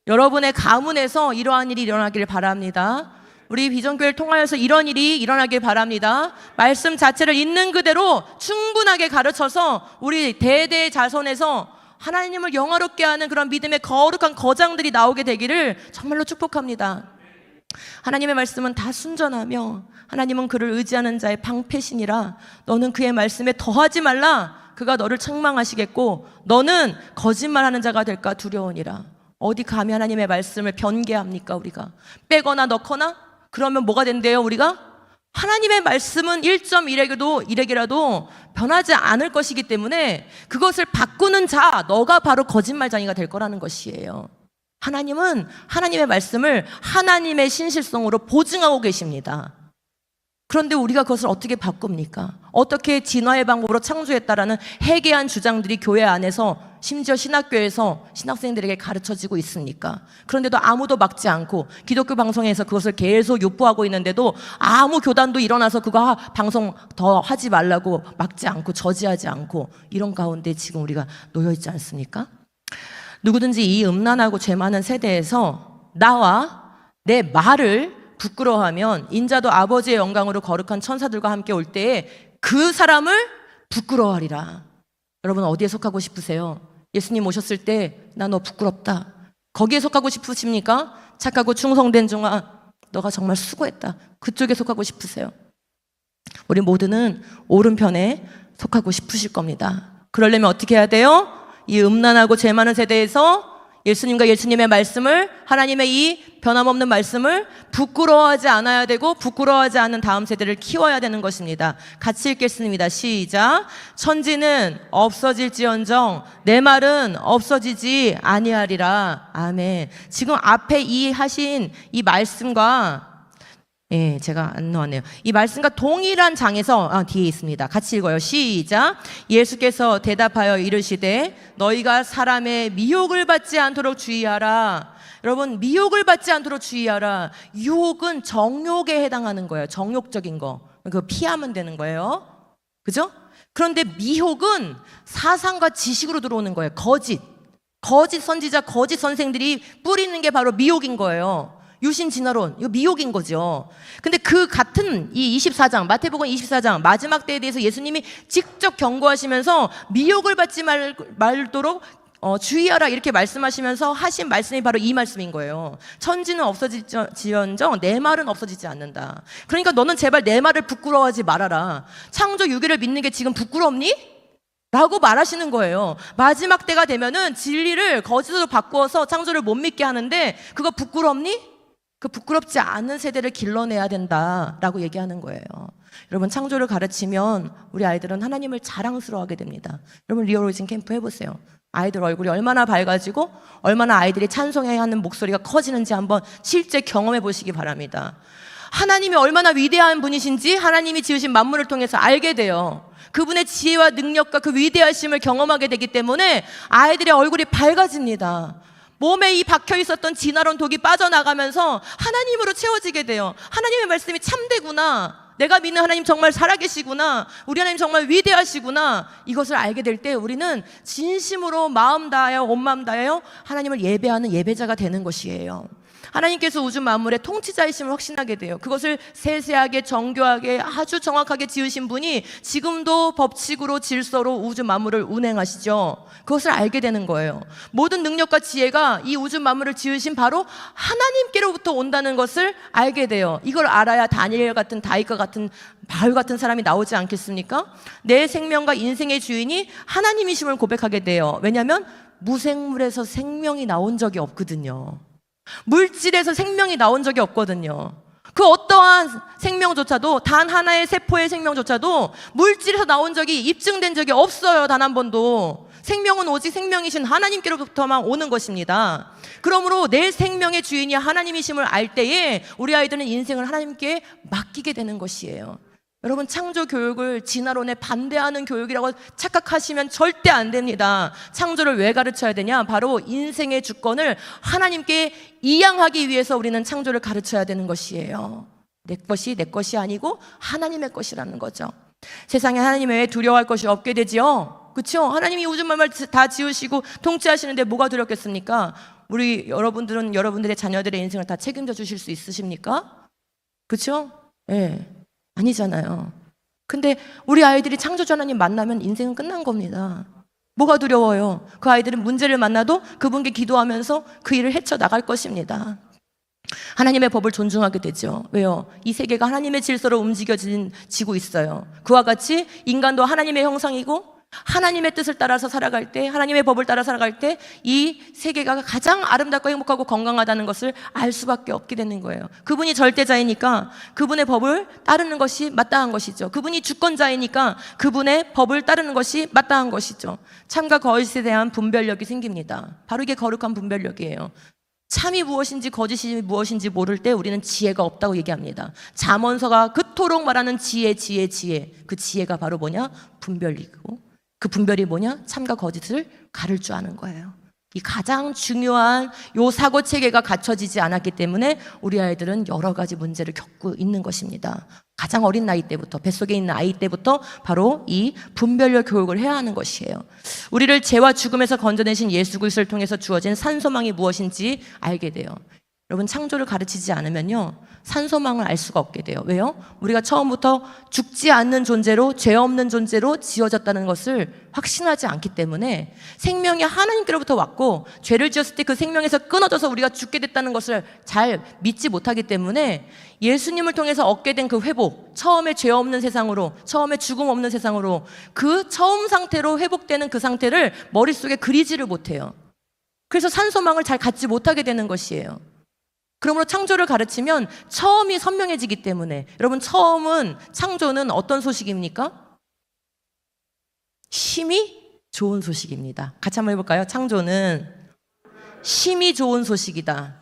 여러분의 가문에서 이러한 일이 일어나기를 바랍니다. 우리 비전교회를 통하여서 이런 일이 일어나길 바랍니다. 말씀 자체를 있는 그대로 충분하게 가르쳐서 우리 대대의 자손에서 하나님을 영화롭게 하는 그런 믿음의 거룩한 거장들이 나오게 되기를 정말로 축복합니다. 하나님의 말씀은 다 순전하며 하나님은 그를 의지하는 자의 방패신이라 너는 그의 말씀에 더하지 말라. 그가 너를 책망하시겠고 너는 거짓말하는 자가 될까 두려우니라. 어디 감히 하나님의 말씀을 변개합니까 우리가? 빼거나 넣거나? 그러면 뭐가 된대요 우리가? 하나님의 말씀은 1.1핵이라도 변하지 않을 것이기 때문에 그것을 바꾸는 자, 너가 바로 거짓말쟁이가 될 거라는 것이에요. 하나님은 하나님의 말씀을 하나님의 신실성으로 보증하고 계십니다. 그런데 우리가 그것을 어떻게 바꿉니까? 어떻게 진화의 방법으로 창조했다라는 해괴한 주장들이 교회 안에서 심지어 신학교에서 신학생들에게 가르쳐지고 있습니까? 그런데도 아무도 막지 않고 기독교 방송에서 그것을 계속 유포하고 있는데도 아무 교단도 일어나서 그거 방송 더 하지 말라고 막지 않고 저지하지 않고 이런 가운데 지금 우리가 놓여 있지 않습니까? 누구든지 이 음란하고 죄 많은 세대에서 나와 내 말을 부끄러워하면 인자도 아버지의 영광으로 거룩한 천사들과 함께 올 때에 그 사람을 부끄러워하리라. 여러분 어디에 속하고 싶으세요? 예수님 오셨을 때 나 너 부끄럽다. 거기에 속하고 싶으십니까? 착하고 충성된 종아 너가 정말 수고했다. 그쪽에 속하고 싶으세요? 우리 모두는 오른편에 속하고 싶으실 겁니다. 그러려면 어떻게 해야 돼요? 이 음란하고 죄 많은 세대에서 예수님과 예수님의 말씀을, 하나님의 이 변함없는 말씀을 부끄러워하지 않아야 되고 부끄러워하지 않는 다음 세대를 키워야 되는 것입니다. 같이 읽겠습니다. 시작. 천지는 없어질지언정 내 말은 없어지지 아니하리라. 아멘. 지금 앞에 이 하신 이 말씀과 제가 안 넣었네요. 이 말씀과 동일한 장에서 뒤에 있습니다. 같이 읽어요. 시작. 예수께서 대답하여 이르시되 너희가 사람의 미혹을 받지 않도록 주의하라. 여러분 미혹을 받지 않도록 주의하라. 유혹은 정욕에 해당하는 거예요. 정욕적인 거. 그거 피하면 되는 거예요. 그죠? 그런데 미혹은 사상과 지식으로 들어오는 거예요. 거짓 선지자, 거짓 선생들이 뿌리는 게 바로 미혹인 거예요. 유신 진화론, 이거 미혹인 거죠. 근데 그 같은 이 24장, 마태복음 24장 마지막 때에 대해서 예수님이 직접 경고하시면서 미혹을 받지 말도록 주의하라 이렇게 말씀하시면서 하신 말씀이 바로 이 말씀인 거예요. 천지는 없어질지언정 내 말은 없어지지 않는다. 그러니까 너는 제발 내 말을 부끄러워하지 말아라. 창조 유기를 믿는 게 지금 부끄럽니? 라고 말하시는 거예요. 마지막 때가 되면은 진리를 거짓으로 바꾸어서 창조를 못 믿게 하는데 그거 부끄럽니? 그 부끄럽지 않은 세대를 길러내야 된다라고 얘기하는 거예요. 여러분 창조를 가르치면 우리 아이들은 하나님을 자랑스러워하게 됩니다. 여러분 리얼오리진 캠프 해보세요. 아이들 얼굴이 얼마나 밝아지고 얼마나 아이들이 찬송해야 하는 목소리가 커지는지 한번 실제 경험해 보시기 바랍니다. 하나님이 얼마나 위대한 분이신지 하나님이 지으신 만물을 통해서 알게 돼요. 그분의 지혜와 능력과 그 위대하심을 경험하게 되기 때문에 아이들의 얼굴이 밝아집니다. 몸에 이 박혀 있었던 진화론 독이 빠져나가면서 하나님으로 채워지게 돼요. 하나님의 말씀이 참되구나. 내가 믿는 하나님 정말 살아계시구나. 우리 하나님 정말 위대하시구나. 이것을 알게 될 때 우리는 진심으로 마음 다하여 온 마음 다하여 하나님을 예배하는 예배자가 되는 것이에요. 하나님께서 우주 만물의 통치자이심을 확신하게 돼요. 그것을 세세하게 정교하게 아주 정확하게 지으신 분이 지금도 법칙으로 질서로 우주 만물을 운행하시죠. 그것을 알게 되는 거예요. 모든 능력과 지혜가 이 우주 만물을 지으신 바로 하나님께로부터 온다는 것을 알게 돼요. 이걸 알아야 다니엘 같은 다윗과 같은 바울 같은 사람이 나오지 않겠습니까? 내 생명과 인생의 주인이 하나님이심을 고백하게 돼요. 왜냐하면 무생물에서 생명이 나온 적이 없거든요. 물질에서 생명이 나온 적이 없거든요. 그 어떠한 생명조차도 단 하나의 세포의 생명조차도 물질에서 나온 적이 입증된 적이 없어요. 단 한 번도. 생명은 오직 생명이신 하나님께로부터만 오는 것입니다. 그러므로 내 생명의 주인이 하나님이심을 알 때에 우리 아이들은 인생을 하나님께 맡기게 되는 것이에요. 여러분 창조 교육을 진화론에 반대하는 교육이라고 착각하시면 절대 안 됩니다. 창조를 왜 가르쳐야 되냐? 바로 인생의 주권을 하나님께 이양하기 위해서 우리는 창조를 가르쳐야 되는 것이에요. 내 것이 아니고 하나님의 것이라는 거죠. 세상에 하나님 외에 두려워할 것이 없게 되지요. 그렇죠? 하나님이 우주 만물 다 지으시고 통치하시는데 뭐가 두렵겠습니까? 우리 여러분들은 여러분들의 자녀들의 인생을 다 책임져 주실 수 있으십니까? 그렇죠? 예. 아니잖아요. 근데 우리 아이들이 창조주 하나님 만나면 인생은 끝난 겁니다. 뭐가 두려워요? 그 아이들은 문제를 만나도 그분께 기도하면서 그 일을 헤쳐나갈 것입니다. 하나님의 법을 존중하게 되죠. 왜요? 이 세계가 하나님의 질서로 움직여지고 있어요. 그와 같이 인간도 하나님의 형상이고 하나님의 뜻을 따라서 살아갈 때, 하나님의 법을 따라 살아갈 때 이 세계가 가장 아름답고 행복하고 건강하다는 것을 알 수밖에 없게 되는 거예요. 그분이 절대자이니까 그분의 법을 따르는 것이 마땅한 것이죠. 그분이 주권자이니까 그분의 법을 따르는 것이 마땅한 것이죠. 참과 거짓에 대한 분별력이 생깁니다. 바로 이게 거룩한 분별력이에요. 참이 무엇인지 거짓이 무엇인지 모를 때 우리는 지혜가 없다고 얘기합니다. 잠언서가 그토록 말하는 지혜. 그 지혜가 바로 뭐냐? 분별이고, 그 분별이 뭐냐? 참과 거짓을 가를 줄 아는 거예요. 이 가장 중요한 요 사고 체계가 갖춰지지 않았기 때문에 우리 아이들은 여러 가지 문제를 겪고 있는 것입니다. 가장 어린 나이 때부터, 뱃속에 있는 아이 때부터 바로 이 분별력 교육을 해야 하는 것이에요. 우리를 죄와 죽음에서 건져내신 예수 그리스도를 통해서 주어진 산소망이 무엇인지 알게 돼요. 여러분, 창조를 가르치지 않으면요, 산소망을 알 수가 없게 돼요. 왜요? 우리가 처음부터 죽지 않는 존재로, 죄 없는 존재로 지어졌다는 것을 확신하지 않기 때문에, 생명이 하나님께로부터 왔고 죄를 지었을 때 그 생명에서 끊어져서 우리가 죽게 됐다는 것을 잘 믿지 못하기 때문에 예수님을 통해서 얻게 된 그 회복, 처음에 죄 없는 세상으로, 처음에 죽음 없는 세상으로, 그 처음 상태로 회복되는 그 상태를 머릿속에 그리지를 못해요. 그래서 산소망을 잘 갖지 못하게 되는 것이에요. 그러므로 창조를 가르치면 처음이 선명해지기 때문에, 여러분, 창조는 어떤 소식입니까? 심히 좋은 소식입니다. 같이 한번 해볼까요? 창조는 심히 좋은 소식이다.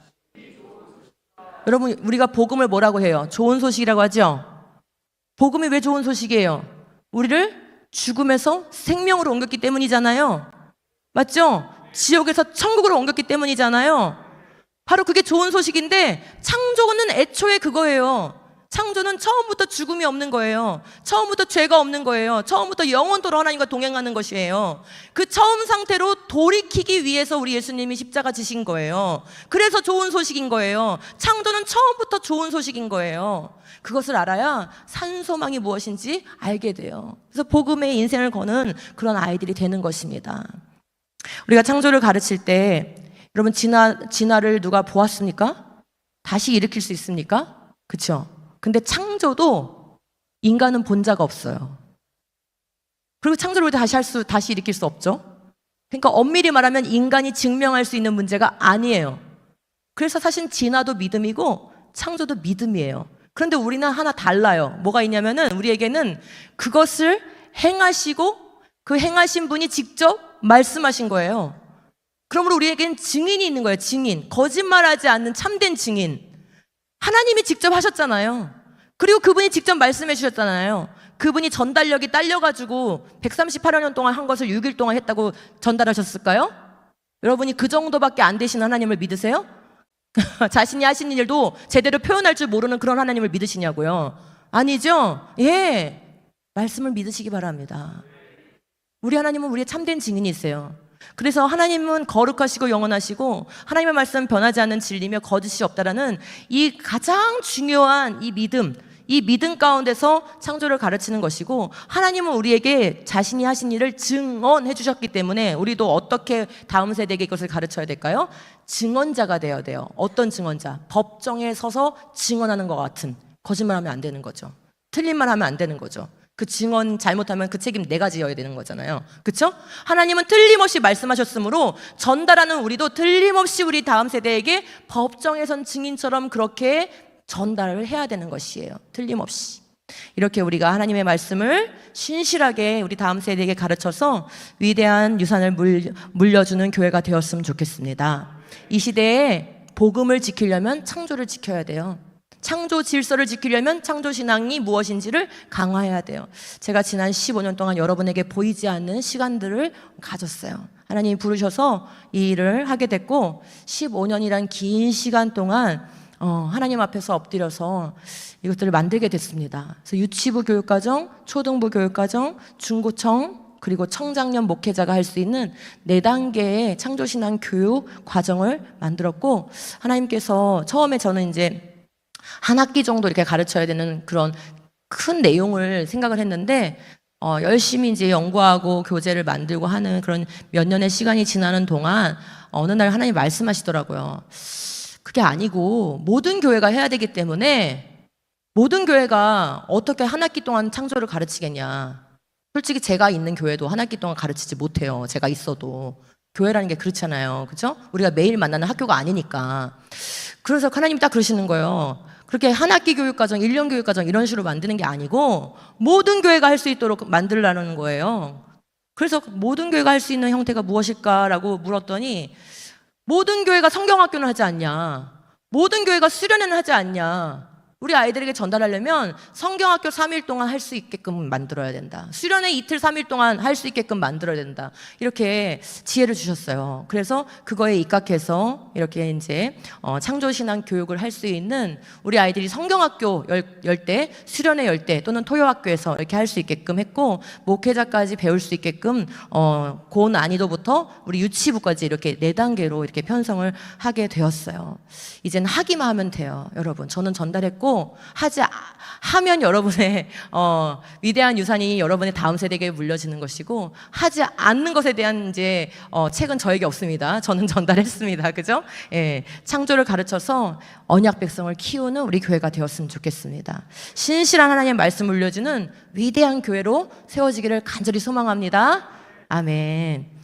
여러분, 우리가 복음을 뭐라고 해요? 좋은 소식이라고 하죠? 복음이 왜 좋은 소식이에요? 우리를 죽음에서 생명으로 옮겼기 때문이잖아요. 맞죠? 지옥에서 천국으로 옮겼기 때문이잖아요. 바로 그게 좋은 소식인데, 창조는 애초에 그거예요. 창조는 처음부터 죽음이 없는 거예요. 처음부터 죄가 없는 거예요. 처음부터 영원토록 하나님과 동행하는 것이에요. 그 처음 상태로 돌이키기 위해서 우리 예수님이 십자가 지신 거예요. 그래서 좋은 소식인 거예요. 창조는 처음부터 좋은 소식인 거예요. 그것을 알아야 산소망이 무엇인지 알게 돼요. 그래서 복음의 인생을 거는 그런 아이들이 되는 것입니다. 우리가 창조를 가르칠 때, 여러분, 진화를 누가 보았습니까? 다시 일으킬 수 있습니까? 그렇죠? 근데 창조도 인간은 본 자가 없어요. 그리고 창조를 다시 일으킬 수 없죠. 그러니까 엄밀히 말하면 인간이 증명할 수 있는 문제가 아니에요. 그래서 사실 진화도 믿음이고 창조도 믿음이에요. 그런데 우리는 하나 달라요. 뭐가 있냐면은, 우리에게는 그것을 행하시고 그 행하신 분이 직접 말씀하신 거예요. 그러므로 우리에겐 증인이 있는 거예요. 증인. 거짓말하지 않는 참된 증인. 하나님이 직접 하셨잖아요. 그리고 그분이 직접 말씀해 주셨잖아요. 그분이 전달력이 딸려가지고 138년 동안 한 것을 6일 동안 했다고 전달하셨을까요? 여러분이 그 정도밖에 안 되시는 하나님을 믿으세요? 자신이 하신 일도 제대로 표현할 줄 모르는 그런 하나님을 믿으시냐고요? 아니죠? 예, 말씀을 믿으시기 바랍니다. 우리 하나님은 우리의 참된 증인이세요. 그래서 하나님은 거룩하시고 영원하시고 하나님의 말씀은 변하지 않는 진리며 거짓이 없다라는 이 가장 중요한 이 믿음 가운데서 창조를 가르치는 것이고, 하나님은 우리에게 자신이 하신 일을 증언해 주셨기 때문에 우리도 어떻게 다음 세대에게 이것을 가르쳐야 될까요? 증언자가 되어야 돼요. 어떤 증언자? 법정에 서서 증언하는 것 같은, 거짓말하면 안 되는 거죠. 틀린 말 하면 안 되는 거죠. 그 증언 잘못하면 그 책임 내가 지어야 되는 거잖아요. 그렇죠? 하나님은 틀림없이 말씀하셨으므로 전달하는 우리도 틀림없이 우리 다음 세대에게 법정에 선 증인처럼 그렇게 전달을 해야 되는 것이에요. 틀림없이. 이렇게 우리가 하나님의 말씀을 신실하게 우리 다음 세대에게 가르쳐서 위대한 유산을 물려주는 교회가 되었으면 좋겠습니다. 이 시대에 복음을 지키려면 창조를 지켜야 돼요. 창조 질서를 지키려면 창조 신앙이 무엇인지를 강화해야 돼요. 제가 지난 15년 동안 여러분에게 보이지 않는 시간들을 가졌어요. 하나님이 부르셔서 이 일을 하게 됐고, 15년이란 긴 시간 동안 하나님 앞에서 엎드려서 이것들을 만들게 됐습니다. 그래서 유치부 교육과정, 초등부 교육과정, 중고청, 그리고 청장년 목회자가 할 수 있는 4단계의 창조신앙 교육 과정을 만들었고, 하나님께서 처음에 저는 이제 한 학기 정도 이렇게 가르쳐야 되는 그런 큰 내용을 생각을 했는데, 열심히 이제 연구하고 교재를 만들고 하는 그런 몇 년의 시간이 지나는 동안 어느 날 하나님 말씀하시더라고요. 그게 아니고 모든 교회가 해야 되기 때문에 모든 교회가 어떻게 한 학기 동안 창조를 가르치겠냐. 솔직히 제가 있는 교회도 한 학기 동안 가르치지 못해요. 제가 있어도. 교회라는 게 그렇잖아요. 그죠? 우리가 매일 만나는 학교가 아니니까. 그래서 하나님이 딱 그러시는 거예요. 그렇게 한 학기 교육과정, 1년 교육과정 이런 식으로 만드는 게 아니고 모든 교회가 할 수 있도록 만들라는 거예요. 그래서 모든 교회가 할 수 있는 형태가 무엇일까라고 물었더니 모든 교회가 성경학교는 하지 않냐? 모든 교회가 수련회는 하지 않냐? 우리 아이들에게 전달하려면 성경학교 3일 동안 할 수 있게끔 만들어야 된다. 수련회 이틀 3일 동안 할 수 있게끔 만들어야 된다. 이렇게 지혜를 주셨어요. 그래서 그거에 입각해서 이렇게 이제 창조신앙 교육을 할 수 있는 우리 아이들이 성경학교 열 때, 수련회 열 때 또는 토요학교에서 이렇게 할 수 있게끔 했고 목회자까지 배울 수 있게끔 고난이도부터 우리 유치부까지 이렇게 4단계로 이렇게 편성을 하게 되었어요. 이제는 하기만 하면 돼요. 여러분, 저는 전달했고 하면 여러분의 위대한 유산이 여러분의 다음 세대에게 물려지는 것이고 하지 않는 것에 대한 이제 책은 저에게 없습니다. 저는 전달했습니다. 그죠? 예, 창조를 가르쳐서 언약 백성을 키우는 우리 교회가 되었으면 좋겠습니다. 신실한 하나님의 말씀을 물려주는 위대한 교회로 세워지기를 간절히 소망합니다. 아멘.